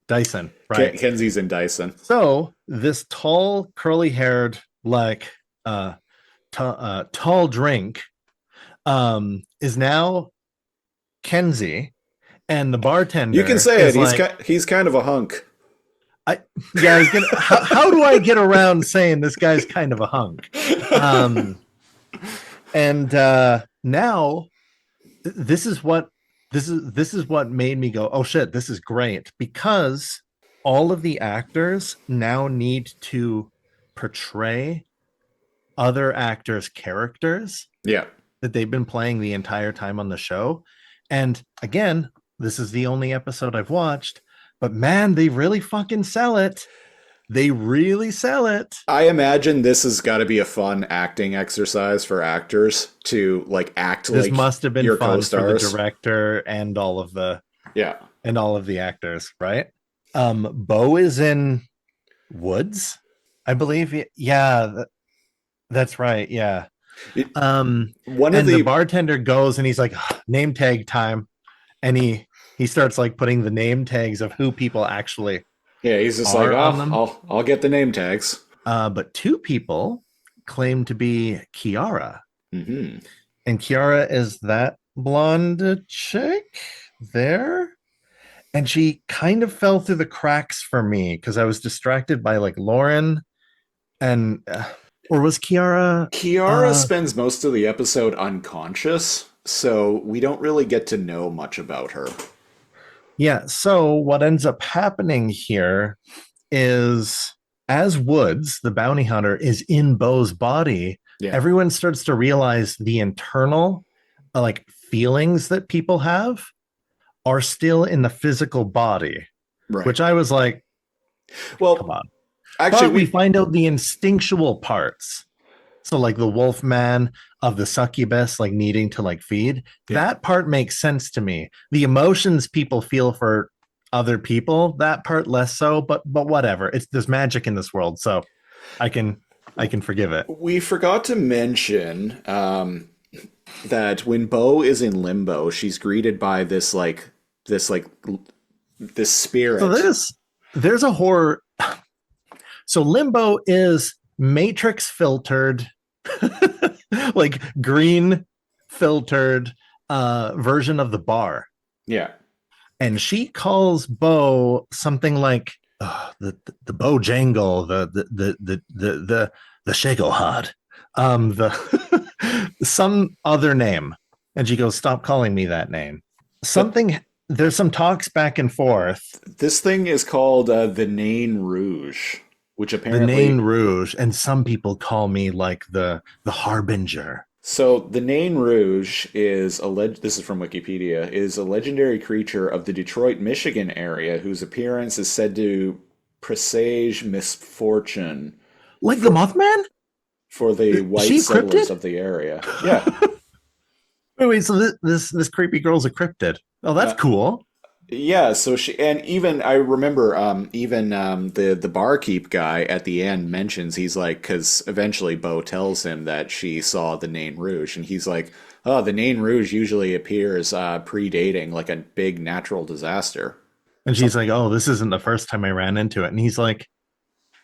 Dyson, right? Kenzie's in Dyson. So this tall, curly-haired, like tall drink is now Kenzie, and the bartender. You can say it. is like, He's kind of a hunk. I was gonna. How do I get around saying this guy's kind of a hunk? And now this is what made me go, oh shit, this is great, because all of the actors now need to portray other actors' characters Yeah. that they've been playing the entire time on the show. And again, this is the only episode I've watched, but man, they really fucking sell it. They really sell it. I imagine this has got to be a fun acting exercise for actors to like act This like must have been your fun for the co-stars. director and all of the actors, right? Bo is in Woods, I believe. Yeah, that's right. Yeah. One of And the bartender goes and he's like, name tag time, and he starts like putting the name tags of who people actually yeah, he's just are like, on them. I'll get the name tags. But 2 people claim to be Kiara, Mm-hmm. and Kiara is that blonde chick there. And she kind of fell through the cracks for me because I was distracted by like Lauren and Or was Kiara? Kiara spends most of the episode unconscious, so we don't really get to know much about her. Yeah. So what ends up happening here is as Woods, the bounty hunter, is in Bo's body, Yeah. everyone starts to realize the internal like feelings that people have are still in the physical body, Right. which I was like, Well, come on. actually, But we find out the instinctual parts. So like the wolf man of the succubus, like needing to like feed, that part makes sense to me. The emotions people feel for other people, that part less so, but whatever. It's there's magic in this world, so I can forgive it. we forgot to mention that when Bo is in limbo, she's greeted by this spirit. So there's a horror. So limbo is matrix filtered, like green filtered version of the bar. Yeah. And she calls Bo something like the Bojangle, the Shagohad, the some other name. And she goes, "Stop calling me that name." Something. There's some talks back and forth. This thing is called the Nain Rouge, which apparently the Nain Rouge, and some people call me like the Harbinger. So the Nain Rouge is this is from Wikipedia, is a legendary creature of the Detroit, Michigan area whose appearance is said to presage misfortune. Like the Mothman? For the white settlers of the area. Yeah. Wait, so this creepy girl's a cryptid. Oh, that's cool. Yeah, so I remember the barkeep guy at the end mentions, he's like, because eventually Bo tells him that she saw the Nain Rouge, and he's like, oh, the Nain Rouge usually appears predating like a big natural disaster. And she's like, oh, this isn't the first time I ran into it. And he's like,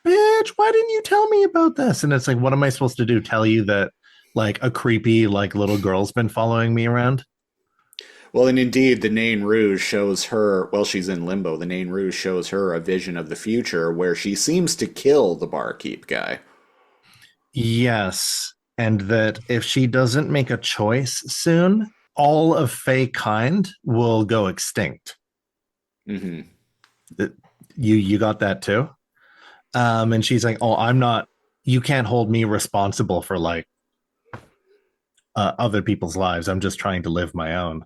bitch, why didn't you tell me about this? And it's like, what am I supposed to do? Tell you that like a creepy like little girl's been following me around? Well, and indeed, the Nain Rouge shows her, well, she's in limbo. The Nain Rouge shows her a vision of the future where she seems to kill the barkeep guy. Yes. And that if she doesn't make a choice soon, all of Fae kind will go extinct. Mm-hmm. You got that too? And she's like, oh, you can't hold me responsible for like other people's lives. I'm just trying to live my own.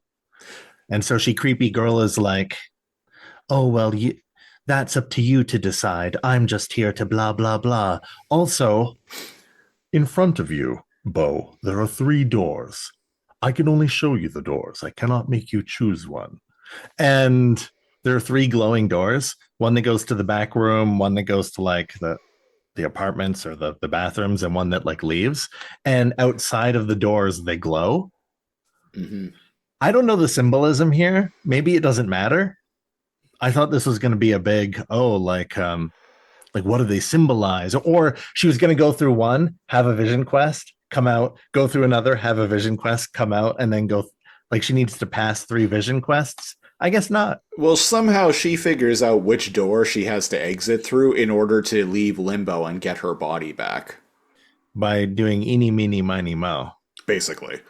And so creepy girl is like, oh, well, that's up to you to decide. I'm just here to blah, blah, blah. Also, in front of you, Bo, there are 3 doors. I can only show you the doors. I cannot make you choose one. And there are 3 glowing doors. One that goes to the back room, one that goes to like the apartments or the bathrooms, and one that like leaves. And outside of the doors, they glow. Mm-hmm. I don't know the symbolism here. Maybe it doesn't matter. I thought this was going to be a big, like what do they symbolize? Or she was going to go through one, have a vision quest, come out, go through another, have a vision quest, come out, and then go. Like she needs to pass 3 vision quests. I guess not. Well, somehow she figures out which door she has to exit through in order to leave limbo and get her body back. By doing eeny, meeny, miny, mo. Basically.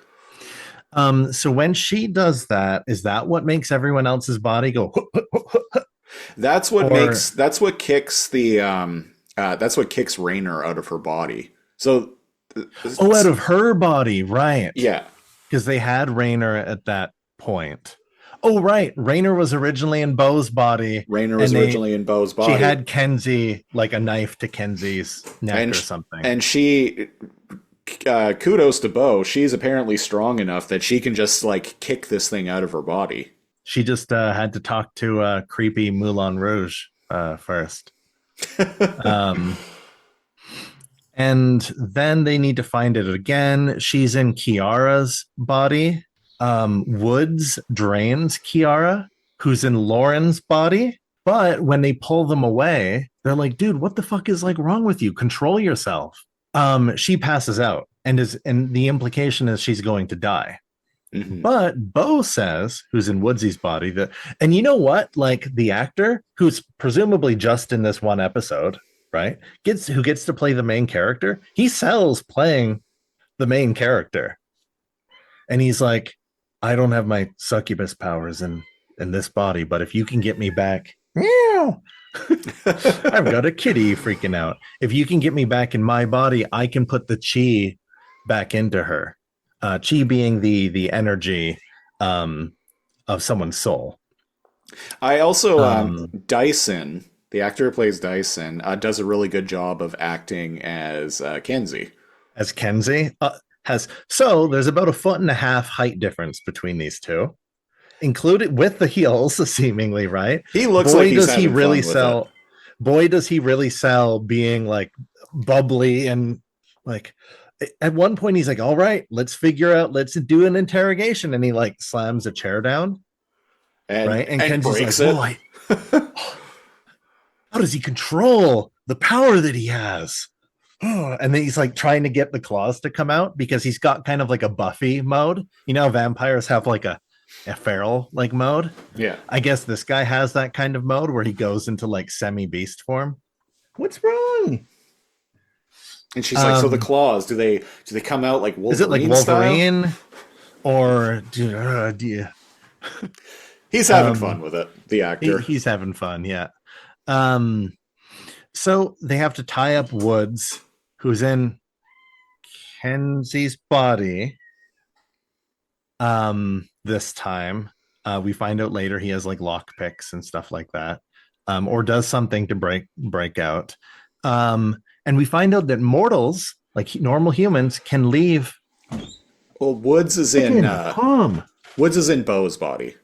So when she does that, is that what makes everyone else's body go? That's what kicks Raynor out of her body. So, out of her body, right? Yeah, because they had Raynor at that point. Oh, right. Raynor was originally in Bo's body. She had Kenzie, like a knife to Kenzie's neck or something. And she, kudos to Bo, she's apparently strong enough that she can just like kick this thing out of her body. She just had to talk to creepy Moulin Rouge first. And then they need to find it again. She's in Kiara's body. Woods drains Kiara, who's in Lauren's body. But when they pull them away, they're like, dude, what the fuck is like wrong with you? Control yourself. She passes out and the implication is she's going to die. Mm-hmm. But Bo says, who's in Woodsy's body, and you know what? Like the actor who's presumably just in this one episode, right? Who gets to play the main character. He sells playing the main character. And he's like, I don't have my succubus powers in this body, but if you can get me back, meow. I've got a kitty freaking out. If you can get me back in my body, I can put the chi back into her. Chi being the energy of someone's soul. I also Dyson, the actor who plays Dyson, does a really good job of acting as Kenzie. As Kenzie there's about 1.5 foot height difference between these two, included with the heels, seemingly, right? He looks like he's having fun with it. Boy, does he really sell being like bubbly and like. At one point, he's like, "All right, let's do an interrogation," and he like slams a chair down, right? And Kenzie's like, "Boy, how does he control the power that he has?" And then he's like trying to get the claws to come out because he's got kind of like a Buffy mode. You know, vampires have like a feral like mode. Yeah, I guess this guy has that kind of mode where he goes into like semi-beast form. What's wrong? And she's like, so the claws, do they come out like Wolverine? Is it like Wolverine style? Or do you... He's having fun with it, the actor. He's having fun, yeah. So they have to tie up Woods, who's in Kenzie's body. This time. We find out later he has like lock picks and stuff like that. Or does something to break out. And we find out that mortals, like normal humans, can leave. Well, Woods is in Bo's body.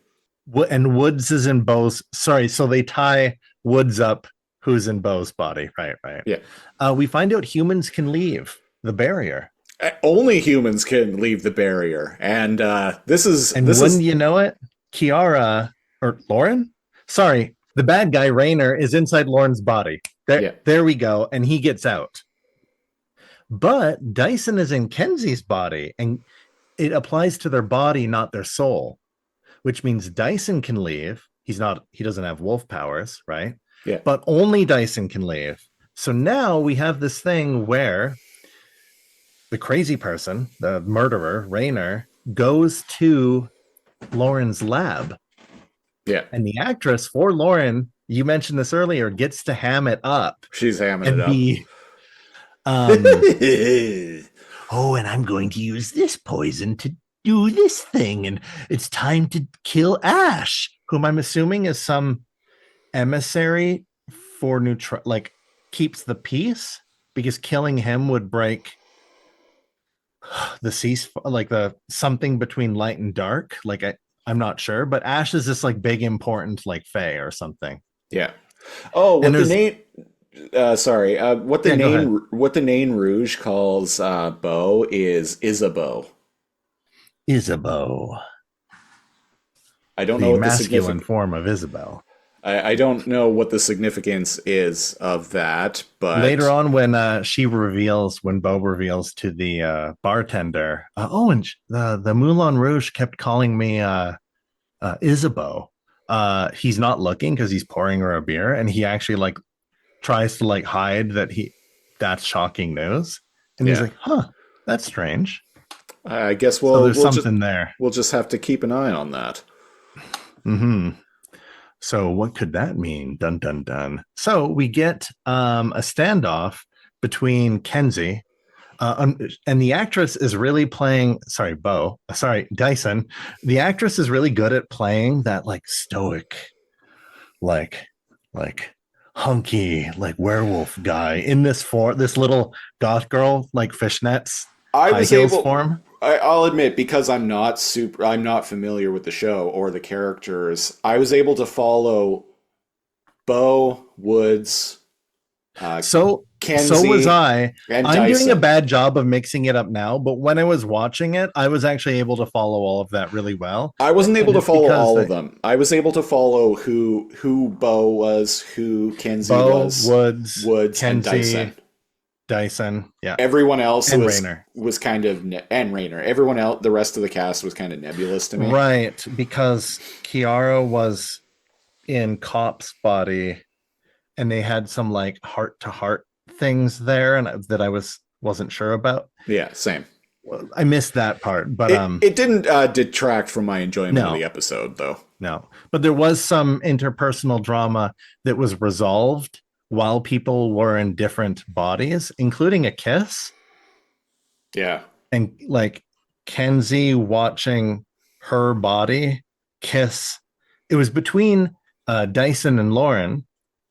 And Woods is in Bo's. Sorry, so they tie Woods up, who's in Bo's body. Right. Yeah. We find out humans can leave the barrier. Only humans can leave the barrier, and you know it, Kiara or Lauren. Sorry, the bad guy Raynor is inside Lauren's body. There we go, and he gets out. But Dyson is in Kenzie's body, and it applies to their body, not their soul, which means Dyson can leave. He doesn't have wolf powers, right? Yeah. But only Dyson can leave. So now we have this thing where the crazy person, the murderer, Raynor, goes to Lauren's lab. Yeah. And the actress for Lauren, you mentioned this earlier, gets to ham it up. She's hamming it up. And I'm going to use this poison to do this thing. And it's time to kill Ash, whom I'm assuming is some emissary for keeps the peace, because killing him would break the the something between light and dark. I'm not sure, but Ash is this like big important like fae or something. Yeah. Oh, what the Nain Rouge calls Bo is Isabeau. Isabeau. I don't know what the masculine form of Isabel. I don't know what the significance is of that, but later on when Bo reveals to the bartender, and the Moulin Rouge kept calling me Isabeau. He's not looking because he's pouring her a beer, and he actually tries to hide that's shocking news, and he's like, that's strange. I guess there's something there. We'll just have to keep an eye on that. Mm-hmm. So what could that mean? Dun, dun, dun. So we get a standoff between Kenzie and the actress is really playing, Dyson. The actress is really good at playing that stoic, hunky, werewolf guy in this little goth girl, fishnets. I'll admit, because I'm not familiar with the show or the characters, I was able to follow Bo, Woods, Kenzie, so was I. I'm Dyson. Doing a bad job of mixing it up now, but when I was watching it, I was actually able to follow all of that really well. I wasn't able to follow all of them. I was able to follow who Bo was, who Kenzie was, Woods, Kenzie, and Dyson. Dyson, yeah. Everyone else and was kind of and Raynor. Everyone else, the rest of the cast was kind of nebulous to me, right? Because Kiara was in Cop's body, and they had some like heart to heart things there, and that I wasn't sure about. Yeah, same. Well, I missed that part, but It didn't detract from my enjoyment of No. the episode, though. no. But there was some interpersonal drama that was resolved while people were in different bodies, including a kiss. Yeah. And like Kenzie watching her body kiss. It was between Dyson and Lauren,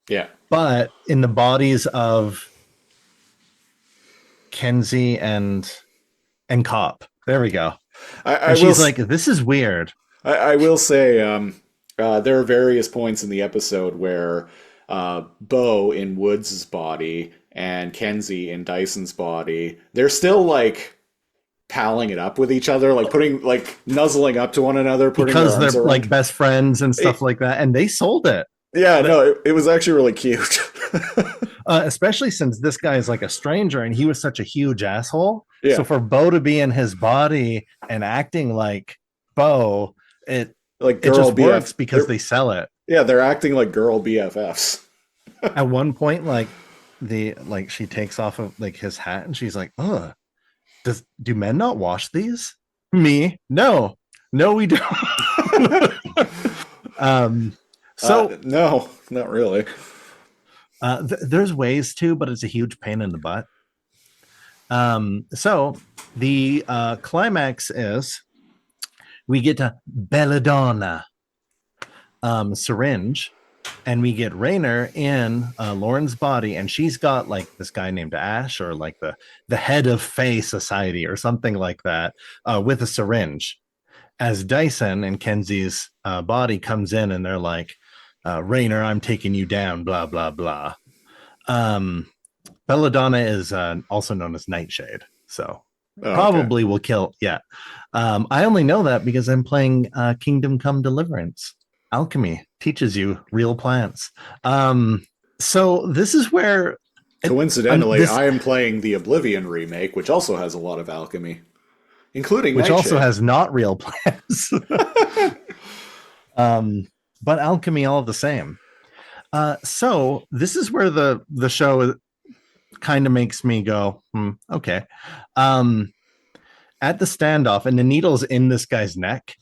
Yeah. but in the bodies of Kenzie and Cop. There we go. And she's like, this is weird. I will say, there are various points in the episode where Bo in Woods' body and Kenzie in Dyson's body, they're still like palling it up with each other, like putting, like nuzzling up to one another, putting Because their arms they're around. like best friends and stuff like that. And they sold it. Yeah, no, it was actually really cute. Especially since this guy is like a stranger and he was such a huge asshole. Yeah. So for Bo to be in his body and acting like Bo, it just works because they sell it. Yeah, they're acting like girl BFFs. At one point, like she takes off of like his hat and she's like, "Ugh, do men not wash these?" Me, no, we don't. No, not really. There's ways to, but it's a huge pain in the butt. So the climax is we get a belladonna syringe, and we get Raynor in Lauren's body, and she's got like this guy named Ash, or like the head of Fae Society or something like that, with a syringe. As Dyson and Kenzie's body comes in, and they're like, Raynor, I'm taking you down, blah, blah, blah. Belladonna is also known as Nightshade. So probably will kill. Yeah. I only know that because I'm playing Kingdom Come Deliverance. Alchemy teaches you real plants. So this is where... Coincidentally, I am playing the Oblivion remake, which also has a lot of alchemy, including which Nightshade. Also has not real plants. But alchemy all the same. So this is where the show kind of makes me go, okay. At the standoff, and the needle's in this guy's neck,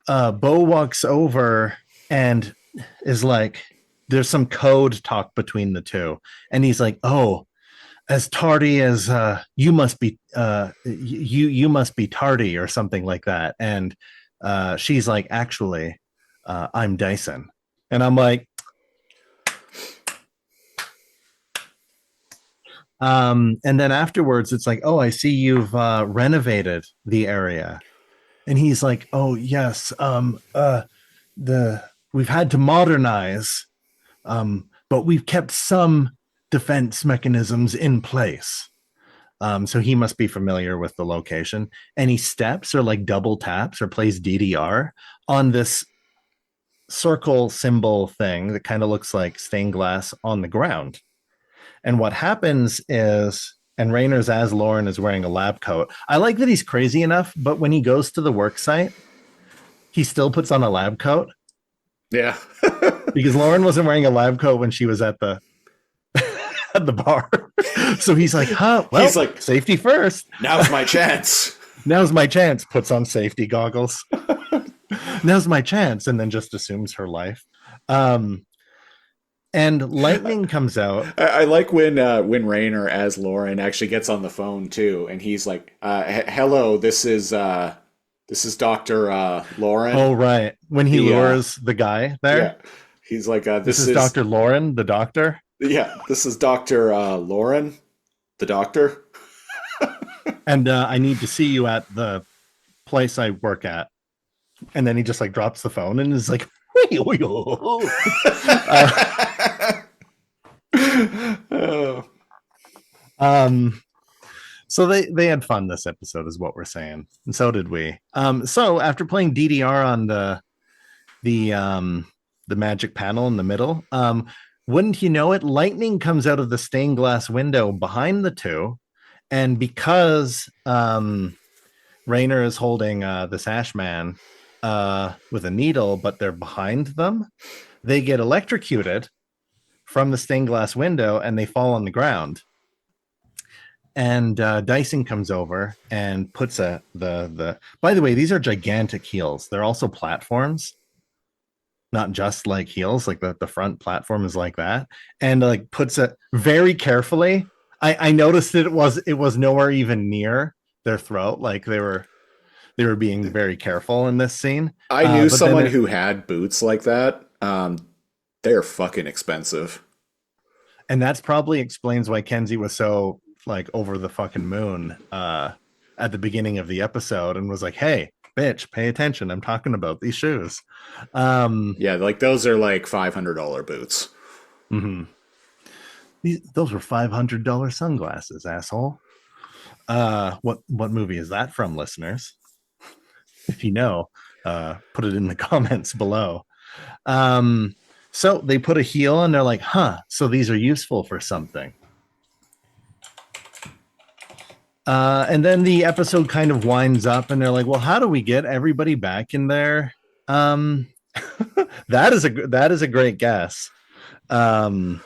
Bo walks over and is like, there's some code talk between the two. And he's like, oh, as tardy as you must be, you must be tardy or something like that. And she's like, actually, I'm Dyson. And I'm like, and then afterwards it's like, oh, I see you've renovated the area. And he's like, oh yes, we've had to modernize, but we've kept some defense mechanisms in place. So he must be familiar with the location, and he steps or like double taps or plays DDR on this circle symbol thing that kind of looks like stained glass on the ground. And what happens is, and Raynor's as Lauren is wearing a lab coat. I like that he's crazy enough, but when he goes to the work site, he still puts on a lab coat. Yeah. Because Lauren wasn't wearing a lab coat when she was at the at the bar. So he's like, well, he's like, safety first. Now's my chance. Now's my chance. Puts on safety goggles. Now's my chance. And then just assumes her life. And lightning comes out. I like when Raynor as Lauren actually gets on the phone too, and he's like, "Hello, this is Dr. Lauren." Oh right, when he lures the guy there. Yeah. He's like, "This is Dr. Lauren, the doctor." Yeah, this is Dr. Lauren, the doctor. And I need to see you at the place I work at. And then he just like drops the phone and is like, so they had fun this episode is what we're saying, and so did we. So after playing DDR on the magic panel in the middle, wouldn't you know it, lightning comes out of the stained glass window behind the two, and because Raynor is holding this Ash Man with a needle, but they're behind them, they get electrocuted from the stained glass window, and they fall on the ground. And Dyson comes over and puts the. By the way, these are gigantic heels. They're also platforms, not just like heels. Like the front platform is like that, and like puts it very carefully. I noticed that it was nowhere even near their throat. Like they were being very careful in this scene. I knew But someone then who had boots like that. They're fucking expensive. and that's probably explains why Kenzie was so like over the fucking moon at the beginning of the episode and was like, "Hey, bitch, pay attention. I'm talking about these shoes." Yeah, like those are like $500 boots. Mhm. Those were $500 sunglasses, asshole. What movie is that from, listeners? If you know, put it in the comments below. So they put a heel and they're like, huh, so these are useful for something. And then the episode kind of winds up and they're like, well, how do we get everybody back in there? That is a great guess. Not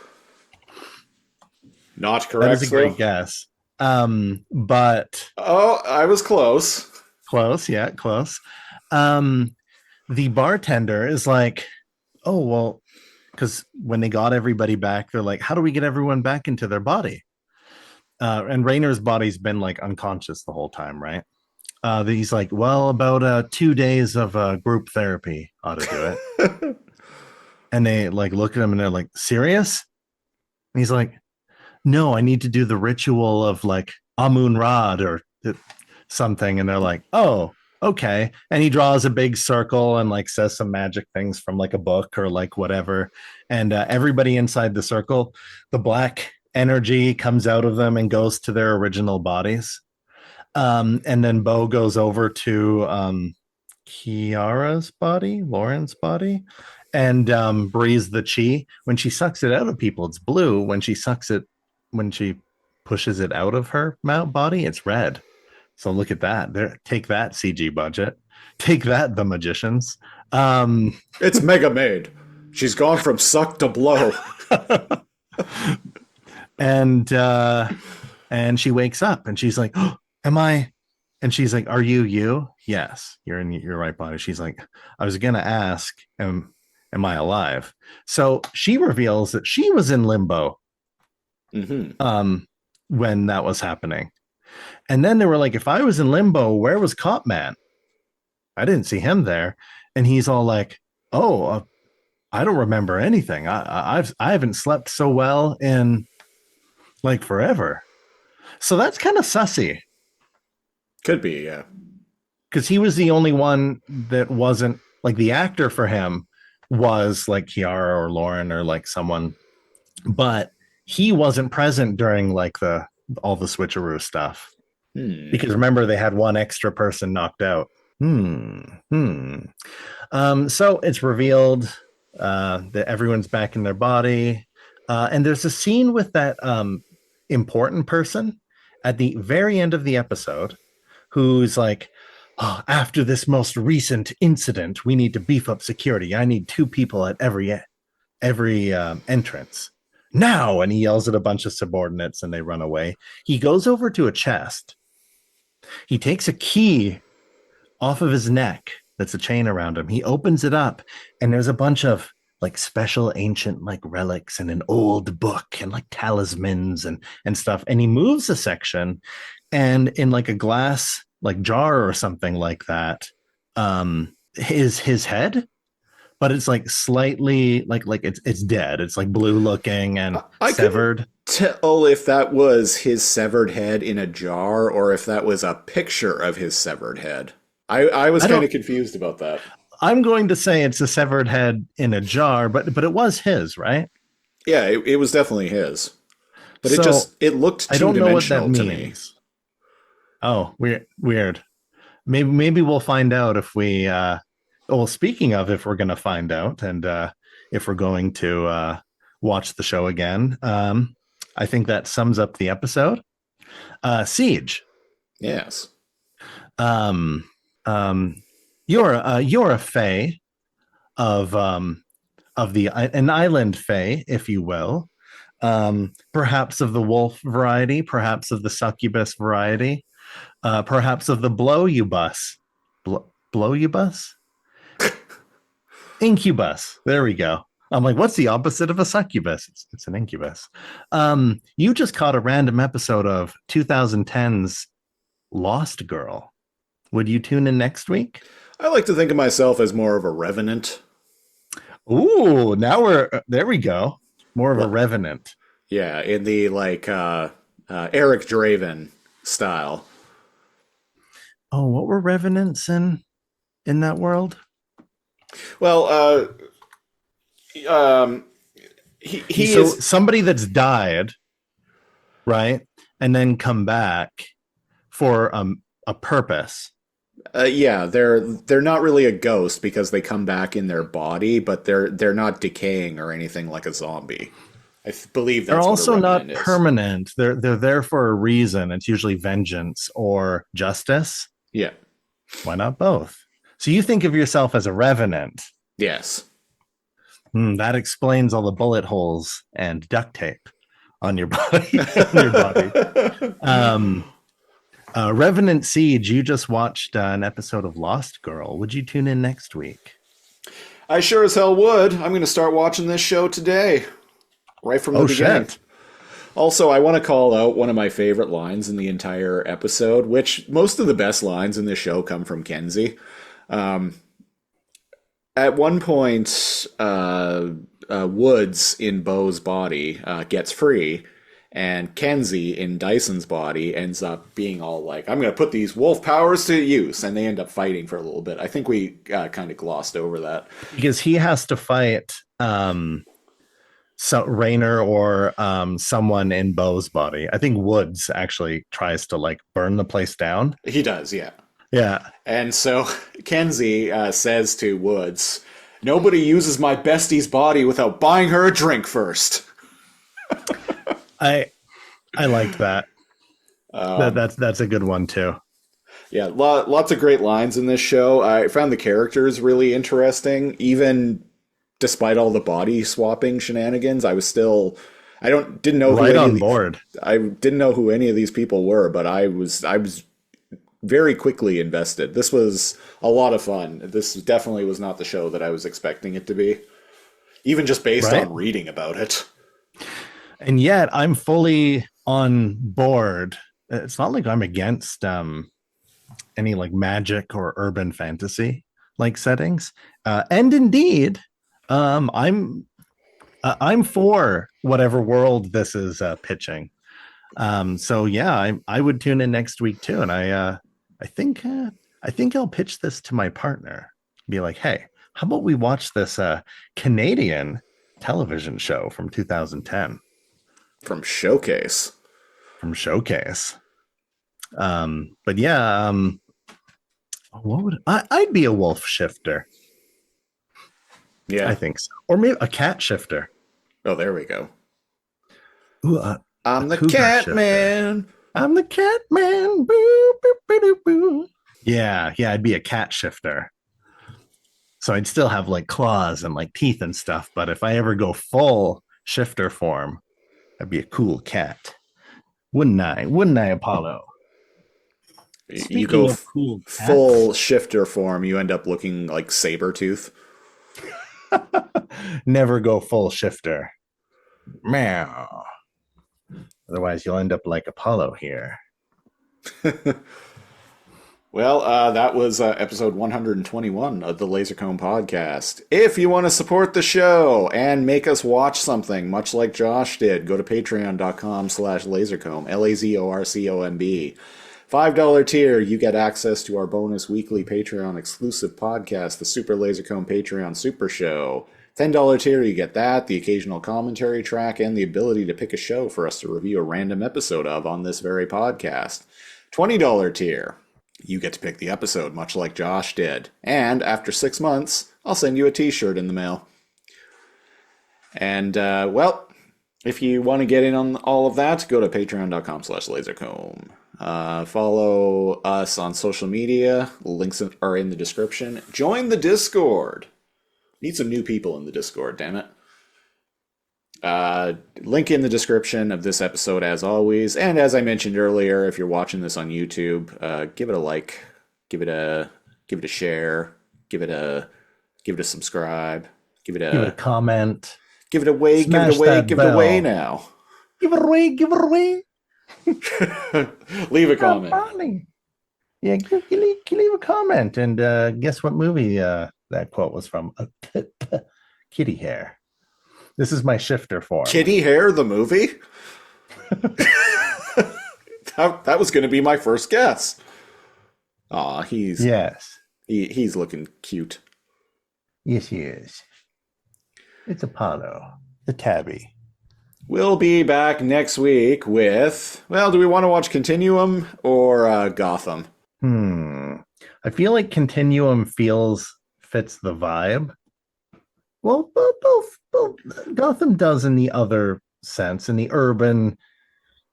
correct. That is a great guess. But oh, I was close. close, yeah, close. The bartender is like, oh, well, because when they got everybody back, they're like, how do we get everyone back into their body? And Raynor's body's been like unconscious the whole time, right? He's like, well, about 2 days of group therapy ought to do it. And they like look at him and they're like, serious? And he's like, no, I need to do the ritual of like Amun Rad or something. And they're like, oh, okay. And he draws a big circle and like says some magic things from like a book or like whatever. And everybody inside the circle, the black energy comes out of them and goes to their original bodies. And then Bo goes over to Kiara's body, Lauren's body, and breathes the chi. When she sucks it out of people, it's blue. When she pushes it out of her body, it's red. So look at that. There, take that CG budget. Take that, the magicians. It's Mega Maid. She's gone from suck to blow. And she wakes up and she's like, oh, am I? And she's like, are you? Yes, you're in your right body. She's like, I was gonna ask, am I alive? So she reveals that she was in limbo when that was happening. And then they were like, if I was in limbo, where was Cop Man? I didn't see him there. And he's all like, oh, I don't remember anything. I haven't slept so well in like forever. So that's kind of sussy. Could be, yeah. Because he was the only one that wasn't like the actor for him was like Kiara or Lauren or like someone, but he wasn't present during like all the switcheroo stuff. Because remember, they had one extra person knocked out. So it's revealed that everyone's back in their body. And there's a scene with that important person at the very end of the episode who's like, oh, after this most recent incident, we need to beef up security. I need 2 people at every entrance now. And he yells at a bunch of subordinates and they run away. He goes over to a chest. He takes a key off of his neck that's a chain around him. He opens it up and there's a bunch of like special ancient like relics and an old book and like talismans and stuff. And he moves a section and in like a glass like jar or something like that is his head, but it's like slightly like it's dead. It's like blue looking and severed. Tell if that was his severed head in a jar or if that was a picture of his severed head. I was kind of confused about that. I'm going to say it's a severed head in a jar, but it was his, right? Yeah, it was definitely his. But So, it looked I don't know what that two-dimensional to me. means. Oh, weird. Maybe we'll find out if we. Well, speaking of, if we're going to find out, and if we're going to watch the show again, I think that sums up the episode. Siege. Yes. You're a fae of of the an island fae, if you will. Perhaps of the wolf variety, perhaps of the succubus variety, perhaps of the blowubus. Blowubus? Incubus. There we go. I'm like, what's the opposite of a succubus? It's an incubus. You just caught a random episode of 2010's Lost Girl. Would you tune in next week? I like to think of myself as more of a revenant. Ooh, now we're there we go. More of a Well, revenant. yeah, in the like Eric Draven style. Oh, what were revenants in that world? Well, he So is. somebody that's died, right? And then come back for a purpose. Yeah, they're not really a ghost because they come back in their body, but they're not decaying or anything like a zombie. Believe They're that's what also a not revenant is. permanent. They're there for a reason. It's usually vengeance or justice. Yeah. Why not both? So you think of yourself as a revenant. Yes. That explains all the bullet holes and duct tape on your body. on your body. Revenant Siege, you just watched an episode of Lost Girl. Would you tune in next week? I sure as hell would. I'm going to start watching this show today, right from the beginning. Shit. Also, I want to call out one of my favorite lines in the entire episode, which most of the best lines in this show come from Kenzie. At one point, Woods in Bo's body gets free, and Kenzie in Dyson's body ends up being all like, I'm going to put these wolf powers to use, and they end up fighting for a little bit. I think we kind of glossed over that. Because he has to fight Raynor or someone in Bo's body. I think Woods actually tries to like burn the place down. He does, yeah. Yeah. And so Kenzie says to Woods, nobody uses my bestie's body without buying her a drink first. I like that. That's a good one too. Yeah, lots of great lines in this show. I found the characters really interesting, even despite all the body swapping shenanigans. I didn't know Right who on board. I didn't know who any of these people were, but I was very quickly invested. This was a lot of fun. This definitely was not the show that I was expecting it to be, even just based on reading about it. And yet I'm fully on board. It's not like I'm against any like magic or urban fantasy like settings. And indeed, I'm for whatever world this is pitching. So yeah, I would tune in next week too. And I think I'll pitch this to my partner. Be like, hey, how about we watch this Canadian television show from 2010? From Showcase. But yeah, what would I'd be a wolf shifter. Yeah. I think so. Or maybe a cat shifter. Oh, there we go. Ooh, I'm the cougar cat shifter. man. I'm the cat man. Boo, boo, boo, boo, boo. Yeah, I'd be a cat shifter. So I'd still have like claws and like teeth and stuff, but if I ever go full shifter form, I'd be a cool cat. Wouldn't I, Apollo? You go cool full shifter form, you end up looking like Sabretooth. Never go full shifter. Meow. Otherwise, you'll end up like Apollo here. Well, that was episode 121 of the Lazor Comb podcast. If you want to support the show and make us watch something, much like Josh did, go to patreon.com/lazorcomb, LAZORCOMB. $5 tier, you get access to our bonus weekly Patreon exclusive podcast, the Super Lazor Comb Patreon Super Show. $10 tier, you get that, the occasional commentary track, and the ability to pick a show for us to review a random episode of on this very podcast. $20 tier, you get to pick the episode, much like Josh did. And after 6 months, I'll send you a t-shirt in the mail. And, well, if you want to get in on all of that, go to patreon.com/lazorcomb. Follow us on social media. Links are in the description. Join the Discord. Need some new people in the Discord, damn it. Link in the description of this episode as always. And as I mentioned earlier, if you're watching this on YouTube, give it a like, give it a share, give it a subscribe, give it a comment, give it away, Smash that give it away bell. now. Give it away. Leave a comment. Yeah, leave a comment and guess what movie that quote was from? Kitty Hair. This is my shifter form. Kitty Hair, the movie? that was going to be my first guess. Aw, he's looking cute. Yes, he is. It's Apollo, the tabby. We'll be back next week with, well, do we want to watch Continuum or Gotham? I feel like Continuum fits the vibe. Well, both Gotham does in the other sense, in the urban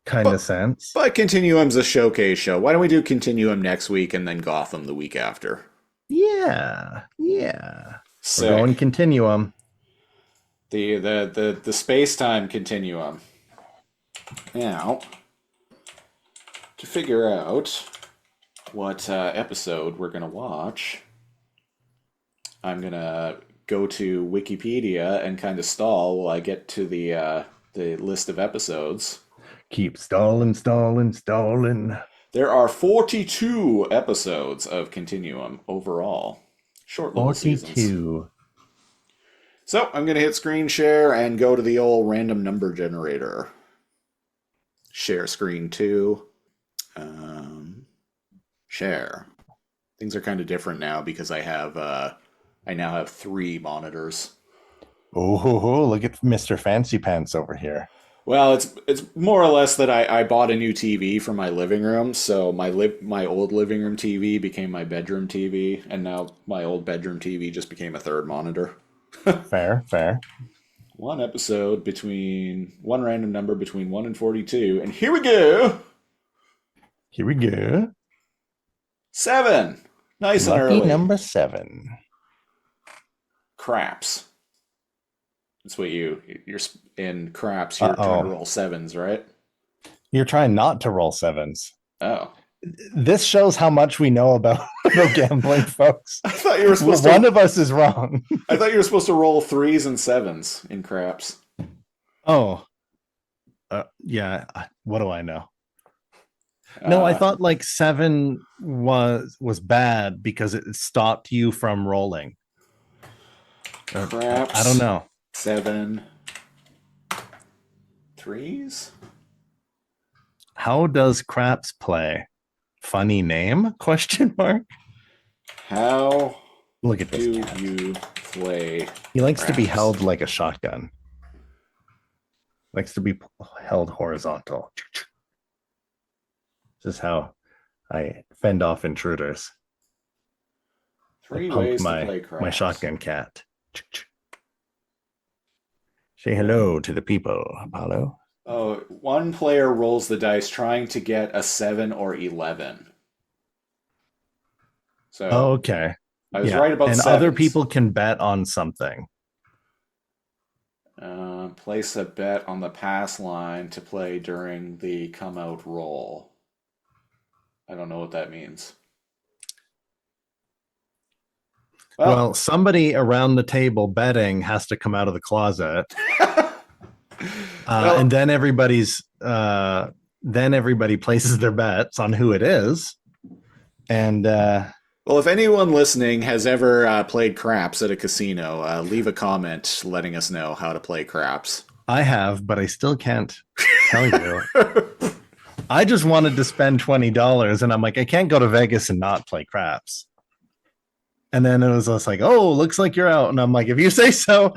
kind of sense. But Continuum's a showcase show. Why don't we do Continuum next week and then Gotham the week after? Yeah. Sick. We're going Continuum. The space-time Continuum. Now, to figure out what episode we're going to watch, I'm going to go to Wikipedia and kind of stall while I get to the list of episodes. Keep stalling. There are 42 episodes of Continuum overall. Short little 42. Seasons. So I'm going to hit screen share and go to the old random number generator. Share screen 2. Share. Things are kind of different now because I now have 3 monitors. Oh, look at Mr. Fancy Pants over here. Well, it's more or less that I bought a new TV for my living room, so my old living room TV became my bedroom TV, and now my old bedroom TV just became a third monitor. Fair. One random number between 1 and 42, and here we go. 7. Nice and early. Lucky number 7. Craps. That's what you're in craps. You're trying to roll 7s, right? You're trying not to roll 7s. Oh. This shows how much we know about gambling, folks. I thought you were supposed One of us is wrong. I thought you were supposed to roll 3s and 7s in craps. Oh. Yeah. What do I know? No, I thought like 7 was bad because it stopped you from rolling. Craps. I don't know. 7 3s. How does craps play? Funny name? Question mark. How Look at this do cat. you play? He likes to be craps? held like a shotgun. Likes to be held horizontal. This is how I fend off intruders. 3 Pump ways to play craps. my shotgun cat. Say hello to the people, Apollo. Oh, one player rolls the dice trying to get a 7 or 11. So Okay. I was right about and sevens. other people can bet on something. Place a bet on the pass line to play during the come out roll. I don't know what that means. Well, somebody around the table betting has to come out of the closet. And then everybody places their bets on who it is. And well, if anyone listening has ever played craps at a casino, leave a comment letting us know how to play craps. I have, but I still can't tell you. I just wanted to spend $20, and I'm like, I can't go to Vegas and not play craps. And then it was just like, oh, looks like you're out. And I'm like, if you say so.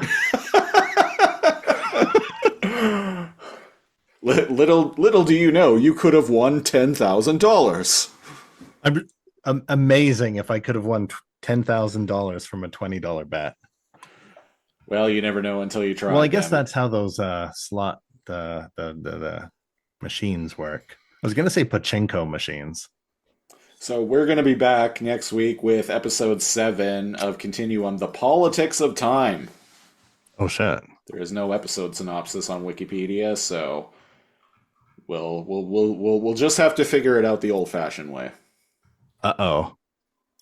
Little do you know, you could have won $10,000. Amazing if I could have won $10,000 from a $20 bet. Well, you never know until you try. Well, I guess that's how those slot the machines work. I was gonna say pachinko machines. So we're going to be back next week with episode 7 of Continuum, The Politics of Time. Oh, shit. There is no episode synopsis on Wikipedia, so we'll just have to figure it out the old-fashioned way. Uh-oh.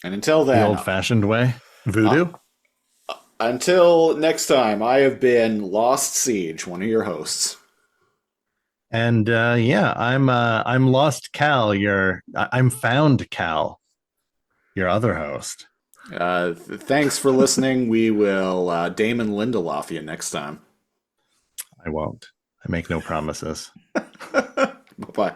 And until The then, old-fashioned way? Voodoo? until next time, I have been Lost Siege, one of your hosts. And I'm Lost Cal. I'm Found Cal, your other host. Thanks for listening. We will Damon Lindelof you next time. I won't. I make no promises. Bye-bye.